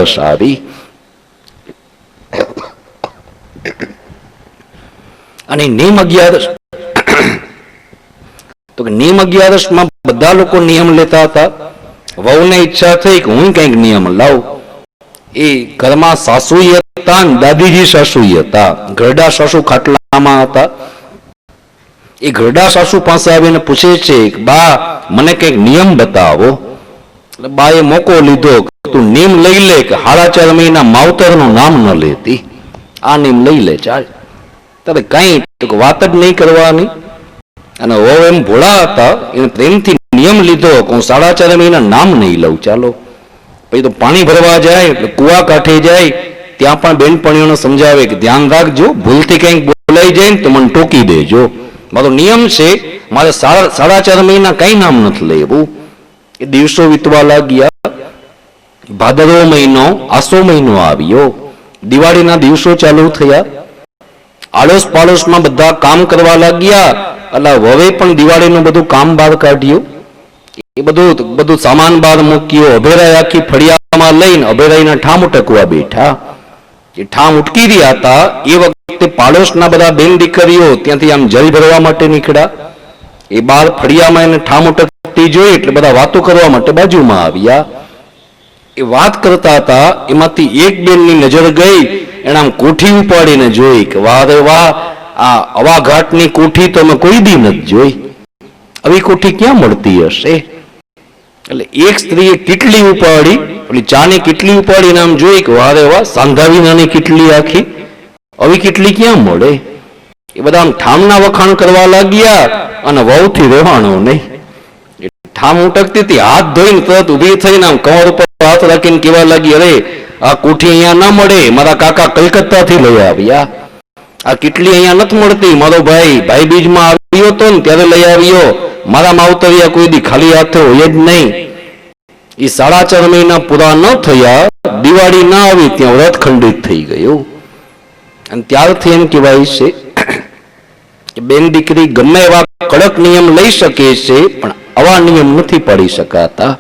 અગિયારસ આવી. અને નિયમ અગિયારસ તો નિયમ અગિયારસમાં બધા લોકો નિયમ લેતા હતા. વહુને ઈચ્છા થઈ કે હું કંઈક નિયમ લાવું. એ ઘરમાં સાસુઈ હતા, દાદીજી સાસુઈ હતા. ઘરડા સાસુ ખાટલામાં હતા. એ ઘરડા સાસુ પાસે આવીને પૂછે છે કે બા મને કંઈક નિયમ બતાવો. એટલે બાએ મોકો લીધો, તું નિયમ લઈ લે કે 4.5 મહિના માવતરનું નામ ન લેતી. આ નિયમ લઈ લે ચાલ. તારે કઈ વાત જ નહીં કરવાની. અને ઓ એમ ભોળા હતા, એને પ્રેમથી નિયમ લીધો કે હું 4.5 મહિના નામ નહીં લઉં. ચાલો પછી તો પાણી ભરવા જાય એટલે કુવા કાંઠે જાય, ત્યાં પણ બેનપણીઓને સમજાવે કે ધ્યાન રાખજો, ભૂલથી કંઈક બોલાઈ જાય ને તો મને ટોકી દેજો. મારો નિયમ છે, મારે 4.5 મહિના કઈ નામ નથી લેવું. એ દિવસો વીતવા લાગ્યા. ભાદરવો મહિનો, આસો મહિનો આવ્યો. દિવાળીના દિવસો ચાલુ થયા. આડોશ પાડોશમાં બધા કામ કરવા લાગ્યા. એટલે હવે પણ દિવાળીનું બધું કામ બહાર કાઢ્યું. એ બધું સામાન બહાર મૂક્યો. અભેરાઈ આખી ફળિયામાં લઈને અભેરાઈના ઠામ ઉટકવા બેઠા. એ ઠામ ઉટકી રહ્યા હતા એ વખતે પાડોશના બધા બેન દીકરીઓ ત્યાંથી આમ જલ ભરવા માટે નીકળ્યા. એ બહાર ફળિયામાં એને ઠામ ઉટકતી જોઈ એટલે બધા વાતો કરવા માટે બાજુમાં આવ્યા. એ વાત કરતા હતા, એમાંથી એક બેનની નજર ગઈ. એને આમ કોઠી ઉપાડીને જોઈ કે વાહ રે વાહ, આ અવા ઘાટની કોઠી તો મેં કોઈ દી નથી જોઈ. આવી કોઠી ક્યાં મળતી હશે? એટલે એક સ્ત્રીએ કીટલી ઉપાડી, પેલી ચાની કીટલી ઉપાડીને આમ જોઈ કે વાહ રે વાહ, સાંધાવી નાની કીટલી આખી, આવી કીટલી ક્યાં મળે? એ બધા આમ ઠામના વખાણ કરવા લાગ્યા અને વહુથી રહેવાનો નહીં. ઠામ ઉટકતી હતી, હાથ ધોઈને તરત ઉભી થઈને આમ કમર ઉપર હાથ રાખીને કહેવા લાગી, અરે આ કોઠી અહીંયા ના મળે, મારા કાકા કલકત્તાથી લઈ આવ્યા. આ કીટલી અહીંયા નથી મળતી, મારો ભાઈ બીજમાં આવ્યો હતો ને ત્યારે લઈ આવ્યો. મારા માવતરિયા કોઈ દી ખાલી હાથે હોય જ નહીં. એ 4.5 મહિના પૂરા ન થયા, દિવાળી ના આવી ત્યાં વ્રત ખંડિત થઈ ગયું. અને ત્યારથી એમ કહેવાય છે કે બેન દીકરી ગમે એવા કડક નિયમ લઈ શકે છે, પણ આવા નિયમ નથી પાડી શકાતા.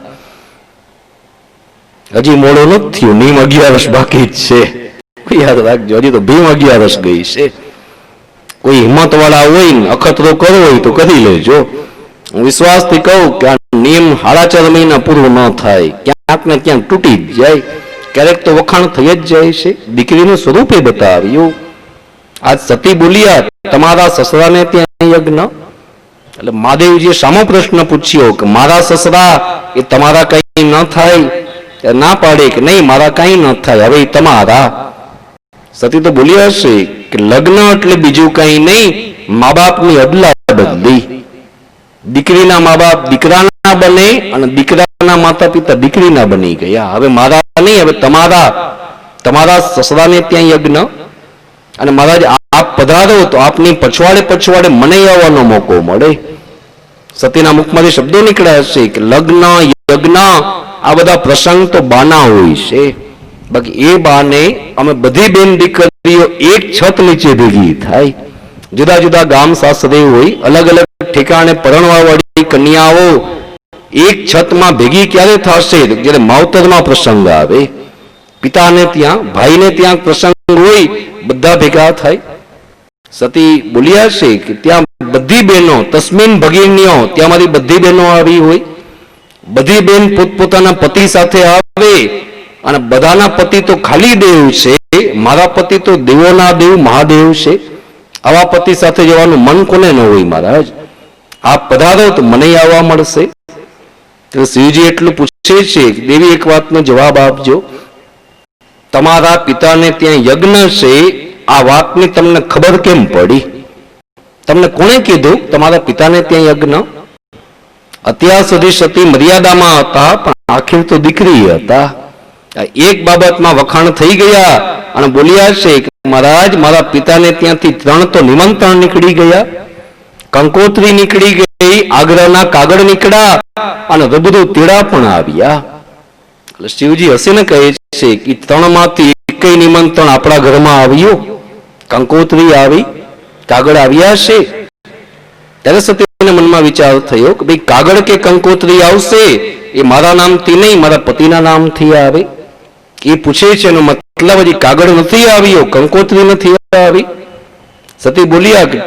હજી મોડો નથી થયું, નિયમ 11 બાકી જ છે. યાદ રાખજો, હજી તો ભીમ 11 ગઈ છે. કોઈ હિંમત વાળા હોય ને અખતરો કરવો હોય તો કરી લેજો. હું વિશ્વાસથી કહું કે આ નિયમ 4.5 મહિના પૂરું ન થાય, ક્યાંક ને ક્યાંક તૂટી જ જાય. ક્યારેક તો વખાણ થઈ જ જાય છે. દીકરીનું સ્વરૂપે બતાવ્યું. આજ સતી બોલ્યા, તમારા સસરાને ત્યાં યજ્ઞ. એટલે મહાદેવજીએ સામો પ્રશ્ન પૂછ્યો કે મારા સસરા એ તમારા કઈ ન થાય? ના પાડે કે નહીં, મારા કઈ ન થાય, હવે તમારા. સતી તો બોલ્યા હશે કે લગ્ન એટલે બીજું કઈ નહીં, મા બાપની અદલા બદલી. દીકરીના મા બાપ દીકરાના બને અને દીકરાના માતા પિતા દીકરીના બની ગયા. હવે મારા નહીં, હવે તમારા સસરાને ત્યાં યજ્ઞ. અને મહારાજ આપ પધારો તો આપની પછવાડે મને આવવાનો મોકો મળે. સતીના મુખમાંથી શબ્દો નીકળ્યા હશે કે લગ્ન યજ્ઞ આ બધા પ્રસંગ તો બાના હોય છે. બાકી એ બાને અમે બધી બેન દીકરીઓ એક છત નીચે ભેગી થાય. જુદા જુદા ગામ સાસરે હોય, અલગ અલગ ઠેકાણે પરણવા વાળી કન્યાઓ એક છતમાં ભેગી ક્યારે થશે? જ્યારે માવતરમાં પ્રસંગ આવે, પિતાને ત્યાં, ભાઈને ત્યાં પ્રસંગ હોય, બધા ભેગા થાય. સતી બોલ્યા છે કે ત્યાં બધી બહેનો તસ્મીન ભગીનીઓ, ત્યાં મારી બધી બહેનો આવી હોય. બધી બેન પોતપોતાના પતિ સાથે આવે અને બધાના પતિ તો ખાલી દેવ છે, મારા પતિ તો દેવોના દેવ મહાદેવ છે. આવા પતિ સાથે જવાનું મન કોને ન હોય? મહારાજ આપ પધારો તો મને આવવા મળશે. શિવજી એટલું પૂછે છે, દેવી એક વાતનો જવાબ આપજો. તમારા પિતાને ત્યાં યજ્ઞ છે, આ વાતની તમને ખબર કેમ પડી? તમને કોણે કીધું તમારા પિતાને ત્યાં યજ્ઞ? અત્યાર સુધી સતી મર્યાદામાં હતા, પણ આખિર તો દીકરી હતા. એક બાબતમાં વખાણ થઈ ગયા અને બોલ્યા છે કે મહારાજ મારા પિતાને ત્યાંથી 3 તો નિમંત્રણ નીકળી ગયા, કંકોત્રી નીકળી ગઈ, આગ્રહના કાગળ નીકળ્યા અને રબદુ તેડા પણ આવ્યા. એટલે શિવજી હસીને કહે છે કે 3 માંથી એકય નિમંત્રણ આપણા ઘરમાં આવ્યું? કંકોત્રી આવી, કાગળ આવ્યા છે? ત્યારે સતીના મનમાં વિચાર થયો કે ભાઈ કાગળ કે કંકોત્રી આવશે એ મારા નામથી નહીં, મારા પતિના નામથી આવે. એ પૂછે છે એનો મતલબ હજી કાગળ નથી આવ્યો, કંકોત્રી નથી આવી. સતી બોલ્યા કે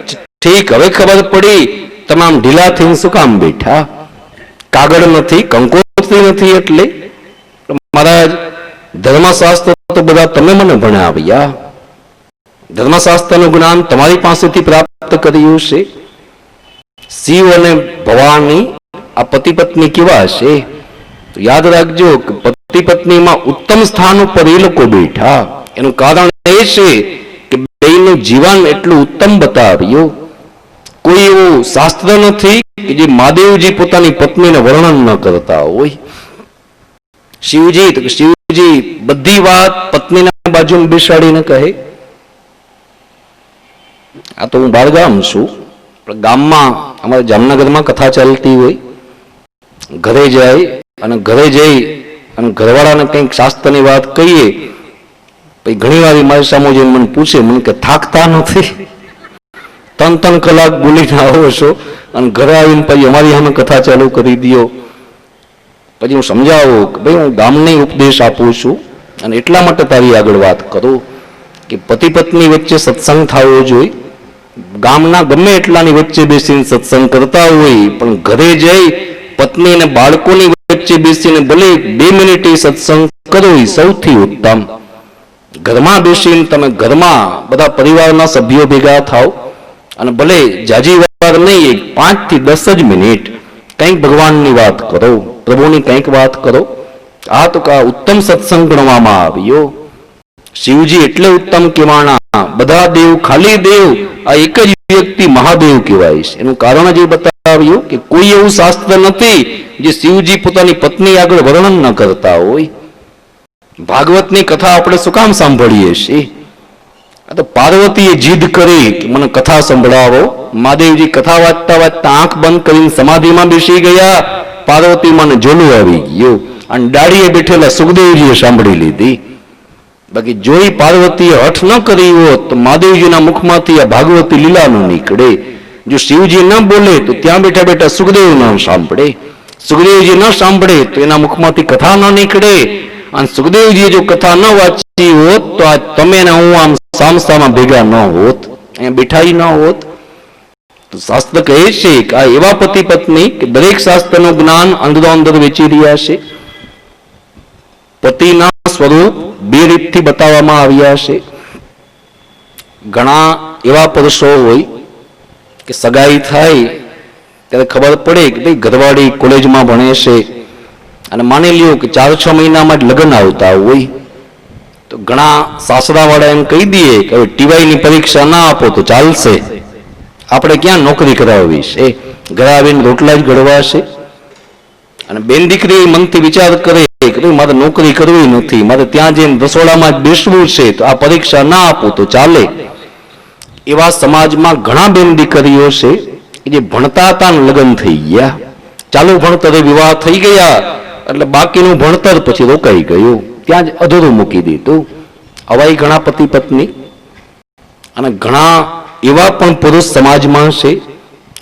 ઠીક, હવે ખબર પડી તમે આમ ઢીલા થઈને શું કામ બેઠા? કાગળ નથી, કંકોત્રી નથી એટલે? મહારાજ, ધર્મશાસ્ત્ર તો બધા તમે મને ભણાવ્યા, ધર્મશાસ્ત્રનું જ્ઞાન તમારી પાસેથી પ્રાપ્ત કર્યું છે. શિવ અને ભવાની આ પતિ પત્ની કેવા છે? તો યાદ રાખજો કે પતિ પત્નીમાં ઉત્તમ સ્થાન ઉપર એ લોકો બેઠા. એનું કારણ એ છે કે બેયનું જીવન એટલું ઉત્તમ બતાવ્યું. કોઈ એવું શાસ્ત્ર નથી કે જે મહાદેવજી પોતાની પત્નીને વર્ણન ન કરતા હોય. શિવજી તો શિવજી બધી વાત પત્નીના બાજુમાં બેસાડીને કહે. આ તો હું બારગામ છું, પણ ગામમાં અમારે જામનગરમાં કથા ચાલતી હોય, ઘરે જાય અને ઘરે જઈ અને ઘરવાળાને કંઈક શાસ્ત્રની વાત કહીએ, પછી ઘણી વાર મારી સામે જઈને મને પૂછે, મને કે થાકતા નથી? 3 કલાક બોલીને આવો છો અને ઘરે આવીને પછી અમારી સામે કથા ચાલુ કરી દો. પછી હું સમજાવું કે ભાઈ હું ગામની ઉપદેશ આપું છું અને એટલા માટે તારી આગળ વાત કરું કે પતિ પત્ની વચ્ચે સત્સંગ થવો જોઈએ. ગામના ગમે એટલાની વચ્ચે બેસીને સત્સંગ કરતા હોય, પણ ઘરે જઈ પત્ની અને બાળકોની વચ્ચે બેસીને ભલે 2 મિનિટ સત્સંગ કરો એ સૌથી ઉત્તમ. ઘરમાં બેસીને તમે ઘરમાં બધા પરિવારના સભ્યો ભેગા થાવ અને ભલે જાજી વાર નહીં, 5 થી 10 જ મિનિટ કંઈક ભગવાનની વાત કરો, પ્રભુની કંઈક વાત કરો. આ તો કા ઉત્તમ સત્સંગ ગણવામાં આવ્યો. શિવજી એટલે ઉત્તમ કહેવાના, બધા દેવ ખાલી દેવ, આ એક જ વ્યક્તિ મહાદેવ કહેવાય છે. એનું કારણ જ એ બતાવ્યું કે કોઈ એવું શાસ્ત્ર નથી જે શિવજી પોતાની પત્ની આગળ વર્ણન ન કરતા હોય. ભાગવતની કથા આપણે શું કામ સાંભળીએ છીએ? આ તો પાર્વતીએ જીદ કરી કે મને કથા સંભળાવો. મહાદેવજી કથા વાંચતા વાંચતા આંખ બંધ કરીને સમાધિમાં બેસી ગયા. પાર્વતીમાં જોલું આવી ગયું અને ડાળીએ બેઠેલા સુખદેવજીએ સાંભળી લીધી. બાકી જોઈ પાર્વતીએ હઠ ન કરી હોત તો મહાદેવજીના મુખમાંથી આ ભાગવતી લીલા ન નીકળે. જો શિવજી ન બોલે તો ત્યાં બેઠા બેઠા સુખદેવ ન સાંભળે, સુખદેવજી ન સાંભળે તો એના મુખમાંથી કથા ન નીકળે. અને સુખદેવજી જો કથા ન વાંચી હોત તો આ તમે ને હું આમ સામસામાં ભેગા ન હોત, અહીંયા બેઠા ન હોત. તો શાસ્ત્ર કહે છે કે આ એવા પતિ પત્ની કે દરેક શાસ્ત્રનું જ્ઞાન અંદરો અંદર વેચી રહ્યા છે. પતિના સ્વરૂપ 2 રીતથી બતાવવામાં આવ્યા છે. ઘણા એવા પુરુષો હોય કે સગાઈ થાય ત્યારે ખબર પડે કે ભાઈ ઘરવાળી કોલેજમાં ભણે છે અને માની લ્યો કે 4-6 મહિનામાં જ લગ્ન આવતા હોય, તો ઘણા સાસરાવાળા એમ કહી દે કે હવે ટીવાયની પરીક્ષા ના આપો તો ચાલશે, આપણે ક્યાં નોકરી કરાવવી છે, ઘરે આવીને રોટલા જ ઘડવા છે. અને બેન દીકરી મનથી વિચાર કરે કે મારે નોકરી કરવી નથી, મારે ત્યાં જઈને રસોડામાં જ બેસવું છે, તો આ પરીક્ષા ના આપો તો ચાલે. એવા સમાજમાં ઘણા બેન દીકરીઓ છે કે જે ભણતા હતા ને લગ્ન થઈ ગયા, ચાલુ ભણતરે વિવાહ થઈ ગયા એટલે બાકીનું ભણતર પછી રોકાઈ ગયું, ત્યાં જ અધૂરું મૂકી દીધું. આવા ઘણા પતિ પત્ની અને ઘણા એવા પણ પુરુષ સમાજમાં છે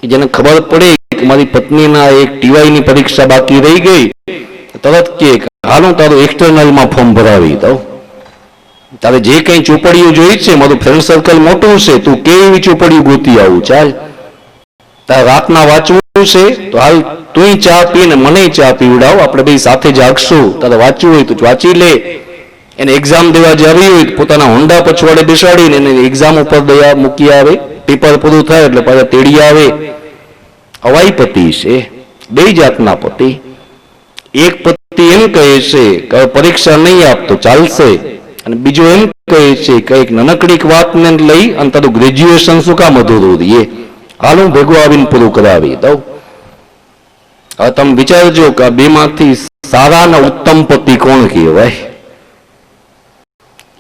કે જેને ખબર પડે કે મારી પત્નીના એક ટીવાયની પરીક્ષા બાકી રહી ગઈ, તરત કે હાલો તારું એક્સટર્નલમાં ફોર્મ ભરાવી દઉં, તારે જે કંઈ ચોપડીઓ જોઈ છે, મારું ફ્રેન્ડ સર્કલ મોટું છે, તું કેવી ચોપડીઓ ગોતી આવું, ચાલ તારે રાતના વાંચવું છે તો હાલ તું ચા પી ને મને ચા પીવડાવ, આપણે બે સાથે જાગશું, તારે વાંચવું હોય તો વાંચી લે. એને એક્ઝામ દેવા જવી હોય તો પોતાના હોન્ડા પછવાડે બેસાડીને એને એક્ઝામ ઉપર દયા મૂકી આવે, પેપર પૂરું થાય એટલે પાછા તેડી આવે. અવાઈ પતિ છે, 2 જાતના પતિ. એક પતિ એમ કહે છે કે પરીક્ષા નહીં આપતો ચાલશે, અને બીજો એમ કહે છે કે એક નાનકડી વાતને લઈ અને તારું ગ્રેજ્યુએશન શું કામ અધૂરું રહીએ, હાલ હું ભેગું આવીને પૂરું કરાવી દઉં. હવે તમે વિચારજો કે આ 2 માંથી સારા અને ઉત્તમ પતિ કોણ કહેવાય?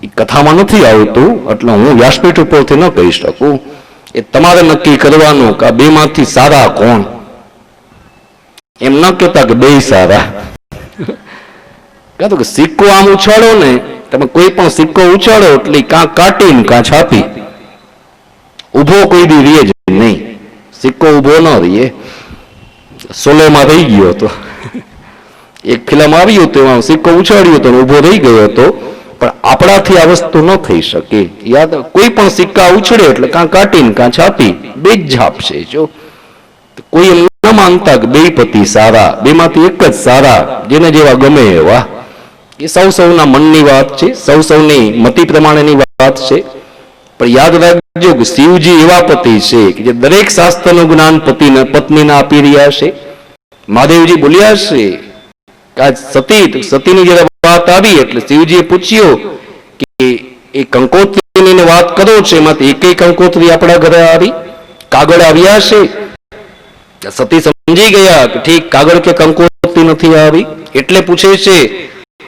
એ કથામાં નથી આવતું એટલે હું વ્યાસપીઠ ઉપરથી ન કહી શકું. એ તમારે નક્કી કરવાનું કે આ 2 માંથી સારા કોણ. એમ ન કહેતા કે 2 સારા. કે સિક્કો આમ ઉછાળો ને, તમે કોઈ પણ સિક્કો ઉછાળો એટલે કાં કાઢીને કાં છાપી, ઉભો કોઈ દી રહે જ નહીં, સિક્કો ઉભો ન રહીએ, સોલોમાં રહી ગયો તો એક ફિલ્મ આવ્યું તો એમાં સિક્કો ઉછાળ્યો હતો ઊભો રહી ગયો હતો, પણ આપણાથી આ વસ્તુ ન થઈ શકે. યાદ, કોઈ પણ સિક્કા ઉછળે એટલે કાં કાઢીને કાં છાપી બે જ છાપશે. જો કોઈ એમ ન માનતા કે બે પતિ સારા, બેમાંથી એક જ સારા, જેને જેવા ગમે એવા. એ સૌ સૌના મનની વાત છે, સૌ સૌની મતિ પ્રમાણેની વાત છે. પણ યાદ રાખજો કે શિવજી એવા પતિ છે કે જે દરેક શાસ્ત્રનું જ્ઞાન પત્નીને આપી રહ્યા છે. મહાદેવજી બોલ્યા છે કે આજ સતીની જયારે વાત આવી એટલે શિવજીએ પૂછ્યું કે એ કંકોત્રીની વાત કરો છો, એમાંથી એક કંકોત્રી આપણા ઘરે આવી, કાગળ આવ્યા છે? સતી સમજી ગયા કે ઠીક, કાગળ કે કંકોત્રી નથી આવી એટલે પૂછે છે.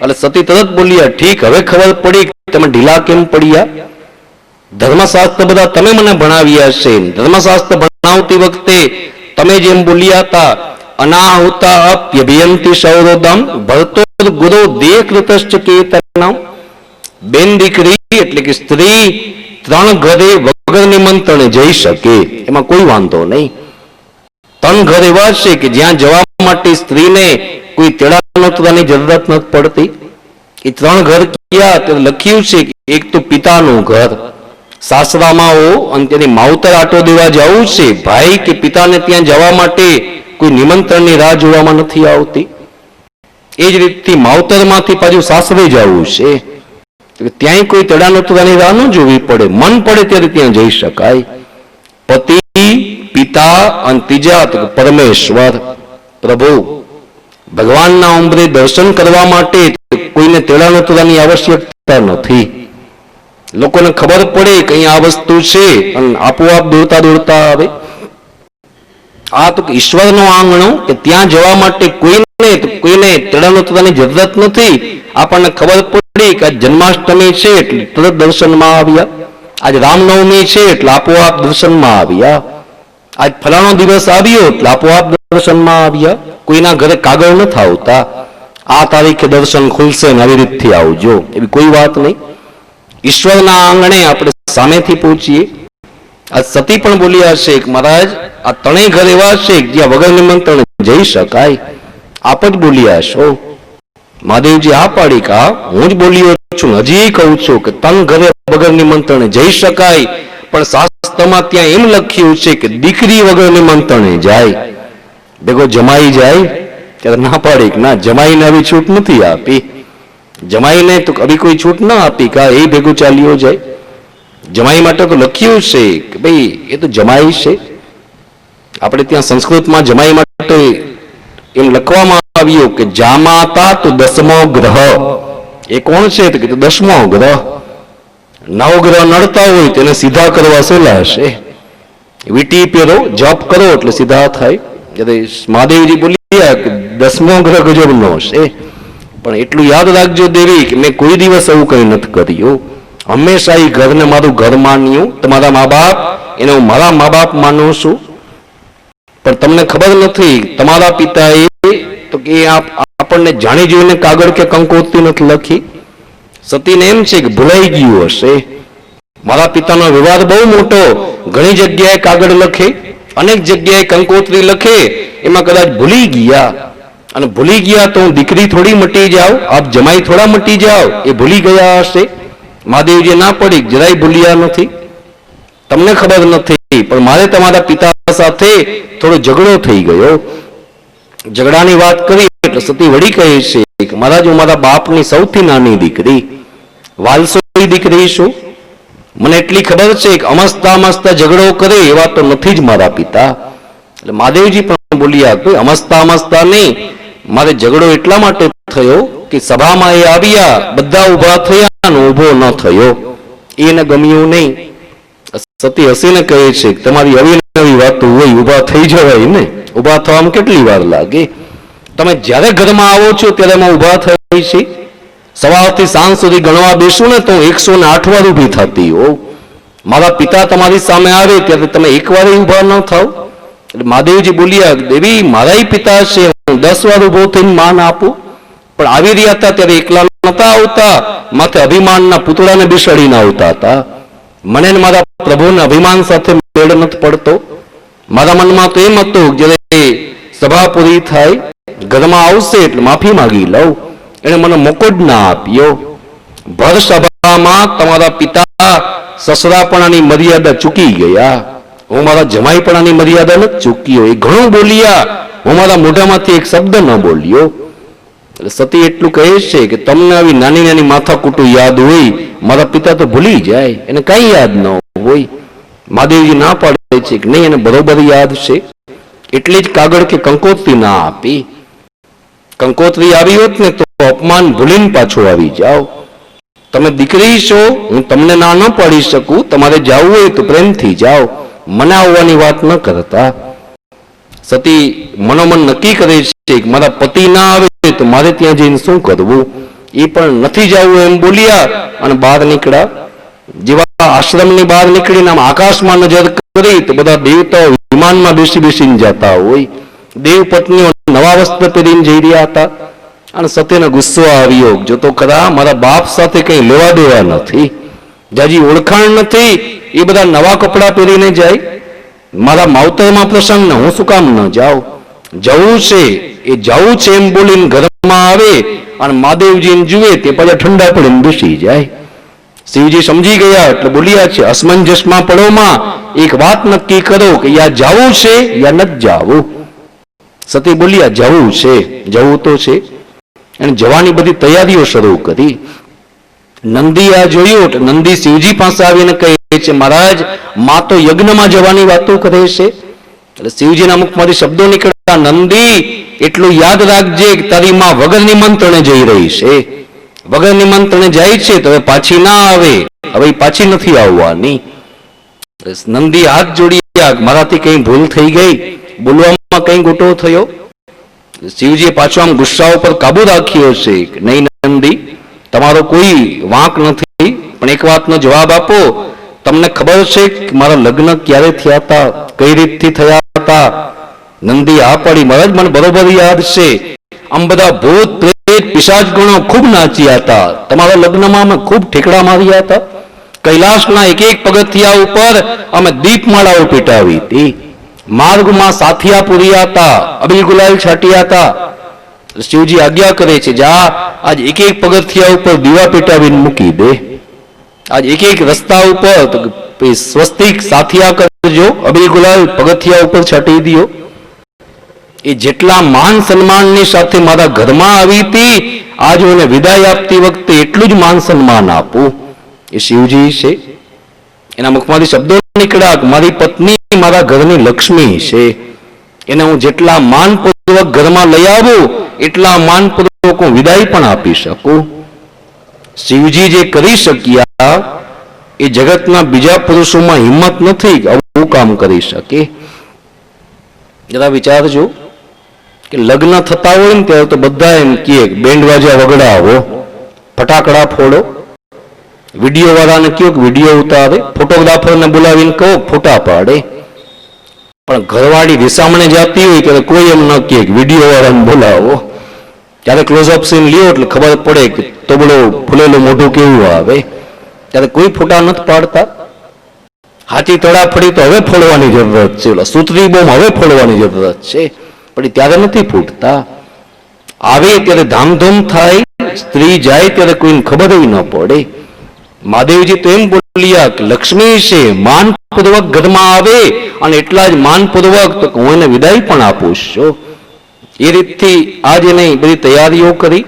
એટલે સતી તરત બોલ્યા, ઠીક, હવે ખબર પડી તમે ઢીલા કેમ પડ્યા. ધર્મશાસ્ત્ર બધા તમે મને ભણાવ્યા છે. ધર્મશાસ્ત્ર ભણાવતી વખતે તમે જેમ બોલ્યા હતા, અનાહુતા અપ્યભિયંતિ સૌરોદમ ભરતો ગુરુ દેકૃતશ્ચ કેતનમ. બેન દીકરી એટલે કે સ્ત્રી 3 ઘરે વગર નિમંત્રણે જઈ શકે, એમાં કોઈ વાંધો નહીં. 3 ઘર એવા છે કે જ્યાં જવા માટે સ્ત્રીને કોઈ તેડાનોતરાની જરૂરત નથી પડતી. એ 3 ઘર ક્યાં તે લખ્યું છે કે એક તો પિતાનું ઘર, સાસરામાં હો અને તેની માવતર આટો દેવા જવું છે, ભાઈ કે પિતાને ત્યાં જવા માટે કોઈ નિમંત્રણની રાહ જોવામાં નથી આવતી. એ જ રીતથી માવતરમાંથી પાછું સાસરે જવું છે, ત્યાંય કોઈ તેડાનોતરાની રાહ ન જોવી પડે, મન પડે ત્યારે ત્યાં જઈ શકાય. પતિ, પિતા અને ત્રીજા પરમેશ્વર પ્રભુ ભગવાનના ઉંબરે દર્શન કરવા માટે કોઈને તેડાનોતરાની આવશ્યકતા નથી. લોકોને ખબર પડે કે અહીંયા આ વસ્તુ છે અને આપોઆપ દોડતા દોડતા આવે. આ તો ઈશ્વરનો આંગણો કે ત્યાં જવા માટે કોઈને તેડાનોતરાની જરૂરત નથી. આપણને ખબર પડી કે આજ જન્માષ્ટમી છે એટલે તરત દર્શનમાં આવ્યા, આજ રામનવમી છે એટલે આપોઆપ દર્શનમાં આવ્યા, આજ ફલાણો દિવસ આવ્યો એટલે આપોઆપ દર્શનમાં આવ્યા. કોઈના ઘરે કાગળ નથી આવતા, આ તારીખે દર્શન ખુલશે ને આવી રીતથી આવજો, એવી કોઈ વાત નહીં. ઈશ્વરના આંગણે આપણે સામેથી પહોંચીએ. આ સતી પણ બોલ્યા છે કે મહારાજ આ 3 ઘર એવા છે જ્યાં વગર નિમંત્રણ જઈ શકાય. આપ જ બોલ્યા છો. મહાદેવજી આ પાડી કા હું જ બોલ્યો છું, હજી કહું છું કે 3 ઘરે વગર નિમંત્રણે જઈ શકાય, પણ શાસ્ત્રમાં ત્યાં એમ લખ્યું છે કે દીકરી વગર નિમંત્રણે જાય. ભેગો જમાઈ જાય ત્યારે ના પાડી કે ના, જમાઈને આવી છૂટ નથી આપી. જમાઈને તો આવી કોઈ છૂટ ના આપી કા એ ભેગું ચાલ્યો જાય. જમાઈ માટે તો લખ્યું છે કે ભાઈ એ તો જમાઈ છે. આપણે ત્યાં સંસ્કૃતમાં જમાઈ માટે એમ લખવામાં આવ્યું કે જામાતા તો 10મો ગ્રહ. એ કોણ છે તો કે 10મો ગ્રહ. 9 ગ્રહ નડતા હોય તેને સીધા કરવા સહેલા છે. વીટી પહેરો, જપ કરો એટલે સીધા થાય. મહાદેવજી બોલ્યા કે 10મો ગ્રહ ગજબનો છે, પણ એટલું યાદ રાખજો દેવી કે મેં કોઈ દિવસ એવું કઈ નથી કર્યું. હંમેશા એ ઘરને મારું ઘર માન્યું. તમારા મા બાપ એને હું મારા મા બાપ માનું છું. પણ તમને ખબર નથી તમારા પિતાએ તો કે આપણને જાણી જોઈને કાગળ કે કંકોત્રી નથી લખી. સતીને એમ છે કે ભૂલાઈ ગયું હશે. મારા પિતાનો વ્યવહાર બહુ મોટો, ઘણી જગ્યાએ કાગળ લખે, અનેક જગ્યાએ કંકોત્રી લખે, એમાં કદાચ ભૂલી ગયા. અને ભૂલી ગયા તો હું દીકરી થોડી મટી જાઉં, આપ જમાઈ થોડા મટી જાઓ, એ ભૂલી ગયા હશે. મહાદેવજી ના પડી, જરાય ભૂલ્યા નથી. તમને ખબર નથી, પણ મારે તમારા પિતા સાથે થોડો ઝઘડો થઈ ગયો. ઝઘડાની વાત કરી એટલે સતી વળી કહે છે કે મહારાજ હું મારા બાપની સૌથી નાની દીકરી, વાલસોઈ દીકરી છું. મને એટલી ખબર છે કે અમસ્તા ઝઘડો કરે એવા તો નથી જ મારા પિતા. એટલે મહાદેવજી પણ બોલ્યા કે અમસ્તા નહીં, મારે ઝઘડો એટલા માટે થયો કે સભામાં એ આવ્યા, બધા ઉભા થયા ને ઉભો ન થયો, એને ગમ્યું નહીં. સતી હસીને કહે છે કે તમારી અવિનવી વાતો હોય, ઉભા થઈ જવાય ને, ઉભા થવામાં કેટલી વાર લાગે. તમે જ્યારે ઘરમાં આવો છો ત્યારે અમે ઉભા થઈ છે. સવારથી સાંજ સુધી ગણવા બેસું ને તો 108 વાર ઊભી થતી હો. મારા પિતા તમારી સામે આવે ત્યારે તમે એકવાર ઉભા ન થાવ. એટલે મહાદેવજી બોલ્યા દેવી મારા પિતા છે, હું 10 વાર ઉભો થઈને માન આપું, પણ આવી રહ્યા હતા ત્યારે એકલા નતા આવતા, માથે અભિમાનના પુતળાને બેસાડીને આવતા હતા. મને ને મારા પ્રભુના અભિમાન સાથે મેળ નથી પડતો. મારા મનમાં તો એમ હતું જ્યારે સભા પૂરી થાય, ઘરમાં આવશે એટલે માફી માંગી લઉં, એને મને મોકો જ ના આપ્યો. ભર સભામાં તમારા પિતા સસરાપણાની મર્યાદા ચૂકી ગયા, હું મારા જમાઈપણાની મર્યાદા નથી ચૂક્યો. એ ઘણું બોલ્યા, હું મારા મોઢામાંથી એક શબ્દ ન બોલ્યો. એટલે સતી એટલું કહે છે કે તમને આવી નાની નાની માથાકૂટું યાદ હોય, મારા પિતા તો ભૂલી જાય, એને કઈ યાદ ન હોય. મહાદેવજી ના પાડે છે કે નહીં, એને બરોબર યાદ છે. એટલે જ કાગળ કે કંકોત્રી ના આપી. કંકોત્રી આવી હોત ને તો અપમાન ભૂલીને પાછો આવી જાઓ. તમે દીકરી છો, હું તમને ના ન પાડી શકું, તમારે જવું હોય તો પ્રેમથી જાઓ, મને આવવાની વાત ન કરતા. સતી મનોમન નક્કી કરે છે કે મારા પતિ ના આવે તો મારે ત્યાં જઈને શું કરવું. એ પણ નથી જવું એમ બોલ્યા અને બહાર નીકળ્યા. જેવા આશ્રમની બહાર નીકળીને આમ આકાશમાં નજર કરી તો બધા દેવતાઓ વિમાનમાં બેસી બેસીને જતા હોય. દેવ પત્નીઓ નવા વસ્ત્ર પહેરીને જઈ રહ્યા હતા અને સતીને ગુસ્સો આવ્યો. જો તો ખરા, મારા બાપ સાથે કઈ લેવા દેવા નથી, જાજી ઓળખાણ નથી, એ બધા નવા કપડા પહેરીને જાય. મારા માવતરમાં પ્રસંગ, હું શું કામ ન જાઉં? જવું છે એ જવું છે એમ બોલીને ઘરમાં આવે અને મહાદેવજીને જુએ તે પાછા ઠંડા પડીને બેસી જાય. શિવજી સમજી ગયા એટલે બોલ્યા છે, અસમંજસમાં પડોમાં એક વાત નક્કી કરો કે યા જવું છે યા નથી જવું. સતી બોલ્યા જવું છે, જવું તો છે. અને જવાની બધી તૈયારીઓ શરૂ કરી. નંદી આ જોયું, નંદી શિવજી પાસે આવીને કહે છે, મહારાજ, માં તો યજ્ઞમાં જવાની વાતો કરે છે. એટલે શિવજીના મુખમાંથી શબ્દો નીકળ્યા, નંદી એટલું યાદ રાખજે કે તારી માં વગર નિમંત્રણે જઈ રહી છે. વગર નિમંત્રણે જાય છે તો હવે પાછી ના આવે, હવે પાછી નથી આવવાની. નંદી હાથ જોડ્યા, મારાથી કઈ ભૂલ થઈ ગઈ, બોલવામાં કઈ ગોટો થયો. શિવજીએ પાછો આમ ગુસ્સા ઉપર કાબુ રાખ્યો છે કે નહીં નંદી, તમારો કોઈ વાંક નથી, પણ એક વાતનો જવાબ આપો. તમને ખબર છે કે મારા લગ્ન ક્યારે થયા હતા, કઈ રીતથી થયા હતા? નંદી આ પડી, મહારાજ મને બરોબર યાદ છે. આમ બધા ભૂત પ્રેત પિશાચ ગણો ખૂબ નાચ્યા હતા, તમારા લગ્નમાં અમે ખૂબ ઠેકડા માર્યા હતા. કૈલાસના એક એક પગથિયા ઉપર અમે દીપમાળાઓ પેટાવી હતી. માર્ગમાં સાથિયા પૂર્યા હતા, અબીલ ગુલાલ છાટ્યા હતા. શિવજી આજ્ઞા કરે છે, જા આજ એક એક પગથિયા ઉપર દીવા પેટાવીને મૂકી દે. આજ એક એક રસ્તા ઉપર સ્વસ્તિક સાથિયા કરજો, અબીલ ગુલાલ પગથિયા ઉપર છાટી દો. એ જેટલા માન સન્માનની સાથે મારા ઘરમાં આવી હતી, આજ મને વિદાય આપતી વખતે એટલું જ માન સન્માન આપું. એ શિવજી છે. એના મુખમાંથી શબ્દો નીકળ્યા, મારી પત્ની મારા ઘરની લક્ષ્મી છે, એને હું જેટલા માનપૂર્વક ઘરમાં લઈ આવું એટલા માનપૂર્વક હું વિદાય પણ આપી શકું. શિવજી જે કરી શક્યા એ જગતના બીજા પુરુષોમાં હિંમત નથી કે આવું કામ કરી શકે. જરા વિચારજો કે લગ્ન થતા હોય ને ત્યારે તો બધા એમ કહે બેન્ડવાજા વગડાવો, ફટાકડા ફોડો, વિડીયો વાળાને કહો કે વિડીયો ઉતારે, ફોટોગ્રાફરને બોલાવીને કહો ફોટા પાડે. પણ ઘરવાળી વિસામણે જાતી હોય ત્યારે કોઈ એમ ન કહે કે વિડીયો વાળાને બોલાવો. ત્યારે ક્લોઝઅપ સીન લ્યો એટલે ખબર પડે કે તોબડો ફૂલેલું મોઢું કેવું આવે. ત્યારે કોઈ ફોટા નથી પાડતા. હાથી તડાફડી તો હવે ફોડવાની જરૂરત છે, સૂત્રી બોમ્બ હવે ફોડવાની જરૂરત છે, પણ ત્યારે નથી ફૂટતા. આવે ત્યારે ધામધૂમ થાય, સ્ત્રી જાય ત્યારે કોઈને ખબર ન પડે. મહાદેવજી તો એમ બોલ્યા કે લક્ષ્મી છે, માનપૂર્વક ઘરમાં આવે અને એટલા જ માનપૂર્વક તો હું એને વિદાય પણ આપું છું. એ રીતથી આજે નહીં બધી તૈયારીઓ કરી.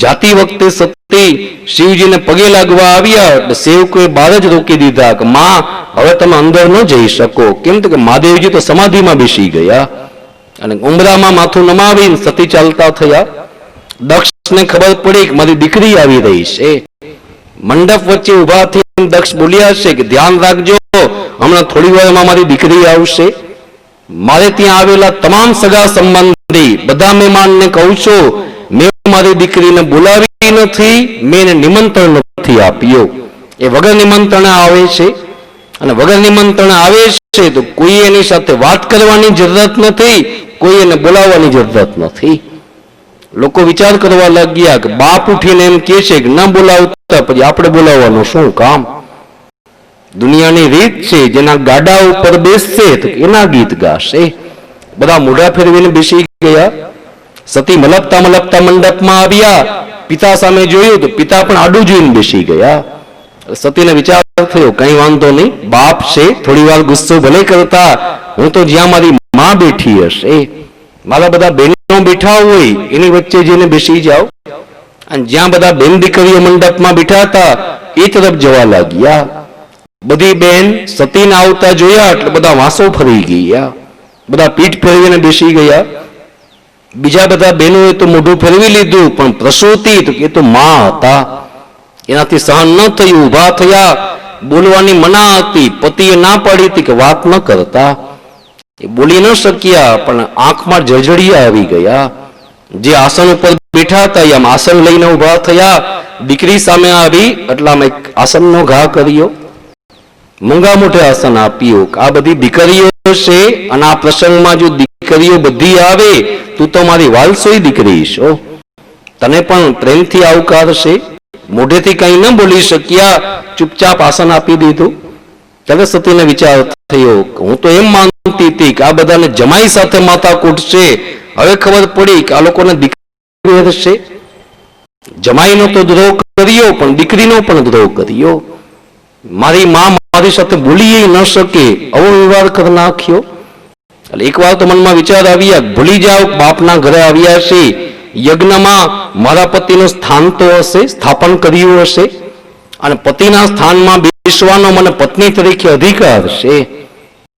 જાતી વખતે સતી શિવજીને પગે લાગવા આવ્યા એટલે સેવકોએ બહાર જ રોકી દીધા કે માં હવે તમે અંદર ન જઈ શકો. કેમ તો કે મહાદેવજી તો સમાધિમાં બેસી ગયા. અને ઉમરામાં માથું નમાવીને સતી ચાલતા થયા. દક્ષને ખબર પડી કે મારી દીકરી આવી રહી છે. મંડપ વચ્ચે ઉભા થઈને દક્ષ બોલ્યા છે કે ધ્યાન રાખજો, હમણાં થોડી વારમાં મારી દીકરી આવશે. મારે ત્યાં આવેલા તમામ સગા સંબંધી બધા મહેમાનને કહું છું, મેં મારી દીકરીને બોલાવી નથી, મેં એને નિમંત્રણ નથી આપ્યું. એ વગર નિમંત્રણે આવે છે અને વગર નિમંત્રણે આવે છે તો કોઈ એની સાથે વાત કરવાની જરૂરત નથી, કોઈ એને બોલાવવાની જરૂરત નથી. લોકો વિચાર કરવા લાગ્યા કે બાપ ઉઠીને એમ કહે છે કે ન બોલાવતા પછી આપણે બોલાવવાનું શું કામ? દુનિયાની રીત છે, જેના ગાડા ઉપર બેસશે તો એના ગીત ગાશે. બધા મોઢા ફેરવીને બેસી ગયા. સતી મલકતા મલકતા મંડપમાં આવ્યા. પિતા સામે જોયું તો પિતા પણ આડું જોઈને બેસી ગયા. સતીને વિચાર થયો, કઈ વાંધો નહીં, બાપ છે, થોડી વાર ગુસ્સો ભલે કરતા, હું તો જ્યાં મારી માં બેઠી હશે, મારા બધા બહેનો બેઠા હોય એની વચ્ચે જઈને બેસી જાઓ. અને જ્યાં બધા બેન દીકરીઓ મંડપમાં બેઠા હતા એ તરફ જવા લાગ્યા. બધી બેન સતીને આવતા જોયા એટલે બધા વાંસો ફરી ગયા, બધા પીઠ ફેરવીને બેસી ગયા. બીજા બધા બહેનોએ તો મોઢું ફેરવી લીધું, પણ પ્રસૂતિ એ તો માં હતા, એનાથી સહન ન થયું, ઉભા થયા. બોલવાની મના હતી, પતિએ ના પાડી હતી કે વાત ન કરતા. એ બોલી ન શક્યા, પણ આંખમાં જળજળિયા આવી ગયા. જે આસન ઉપર બેઠા હતા એમ આસન લઈને ઉભા થયા. દીકરી સામે આવી એટલે આમ એક આસનનો ઘા કર્યો, મૂંગા મોઢે આસન આપ્યું. આ બધી દીકરીઓ છે અને આ પ્રસંગમાં જો દીકરીઓ બધી આવે, તું તો મારી વાલસોઈ દીકરી છો, તને પણ પ્રેમથી આવકારશે. મોઢેથી કઈ ન બોલી શક્યા, ચૂપચાપ આસન આપી દીધું. ત્યારે સતીને વિચાર થયો, હું તો એમ માનતી હતી કે આ બધાને જમાઈ સાથે માથાકૂટ છે, હવે ખબર પડી કે આ લોકોને દીકરી હશે. જમાઈનો તો દ્રોહ કર્યો, પણ દીકરીનો પણ દ્રોહ કર્યો. મારી માં મારી સાથે બોલી ન શકે, આવો વ્યવહાર કરી નાખ્યો. એટલે એક વાર તો મનમાં વિચાર આવ્યા, ભૂલી જાઓ બાપના ઘરે આવ્યા છે, યજ્ઞમાં મારા પતિનું સ્થાન તો હશે, સ્થાપન કર્યું હશે, અને પતિના સ્થાનમાં બેસવાનો મને પત્ની તરીકે અધિકાર છે.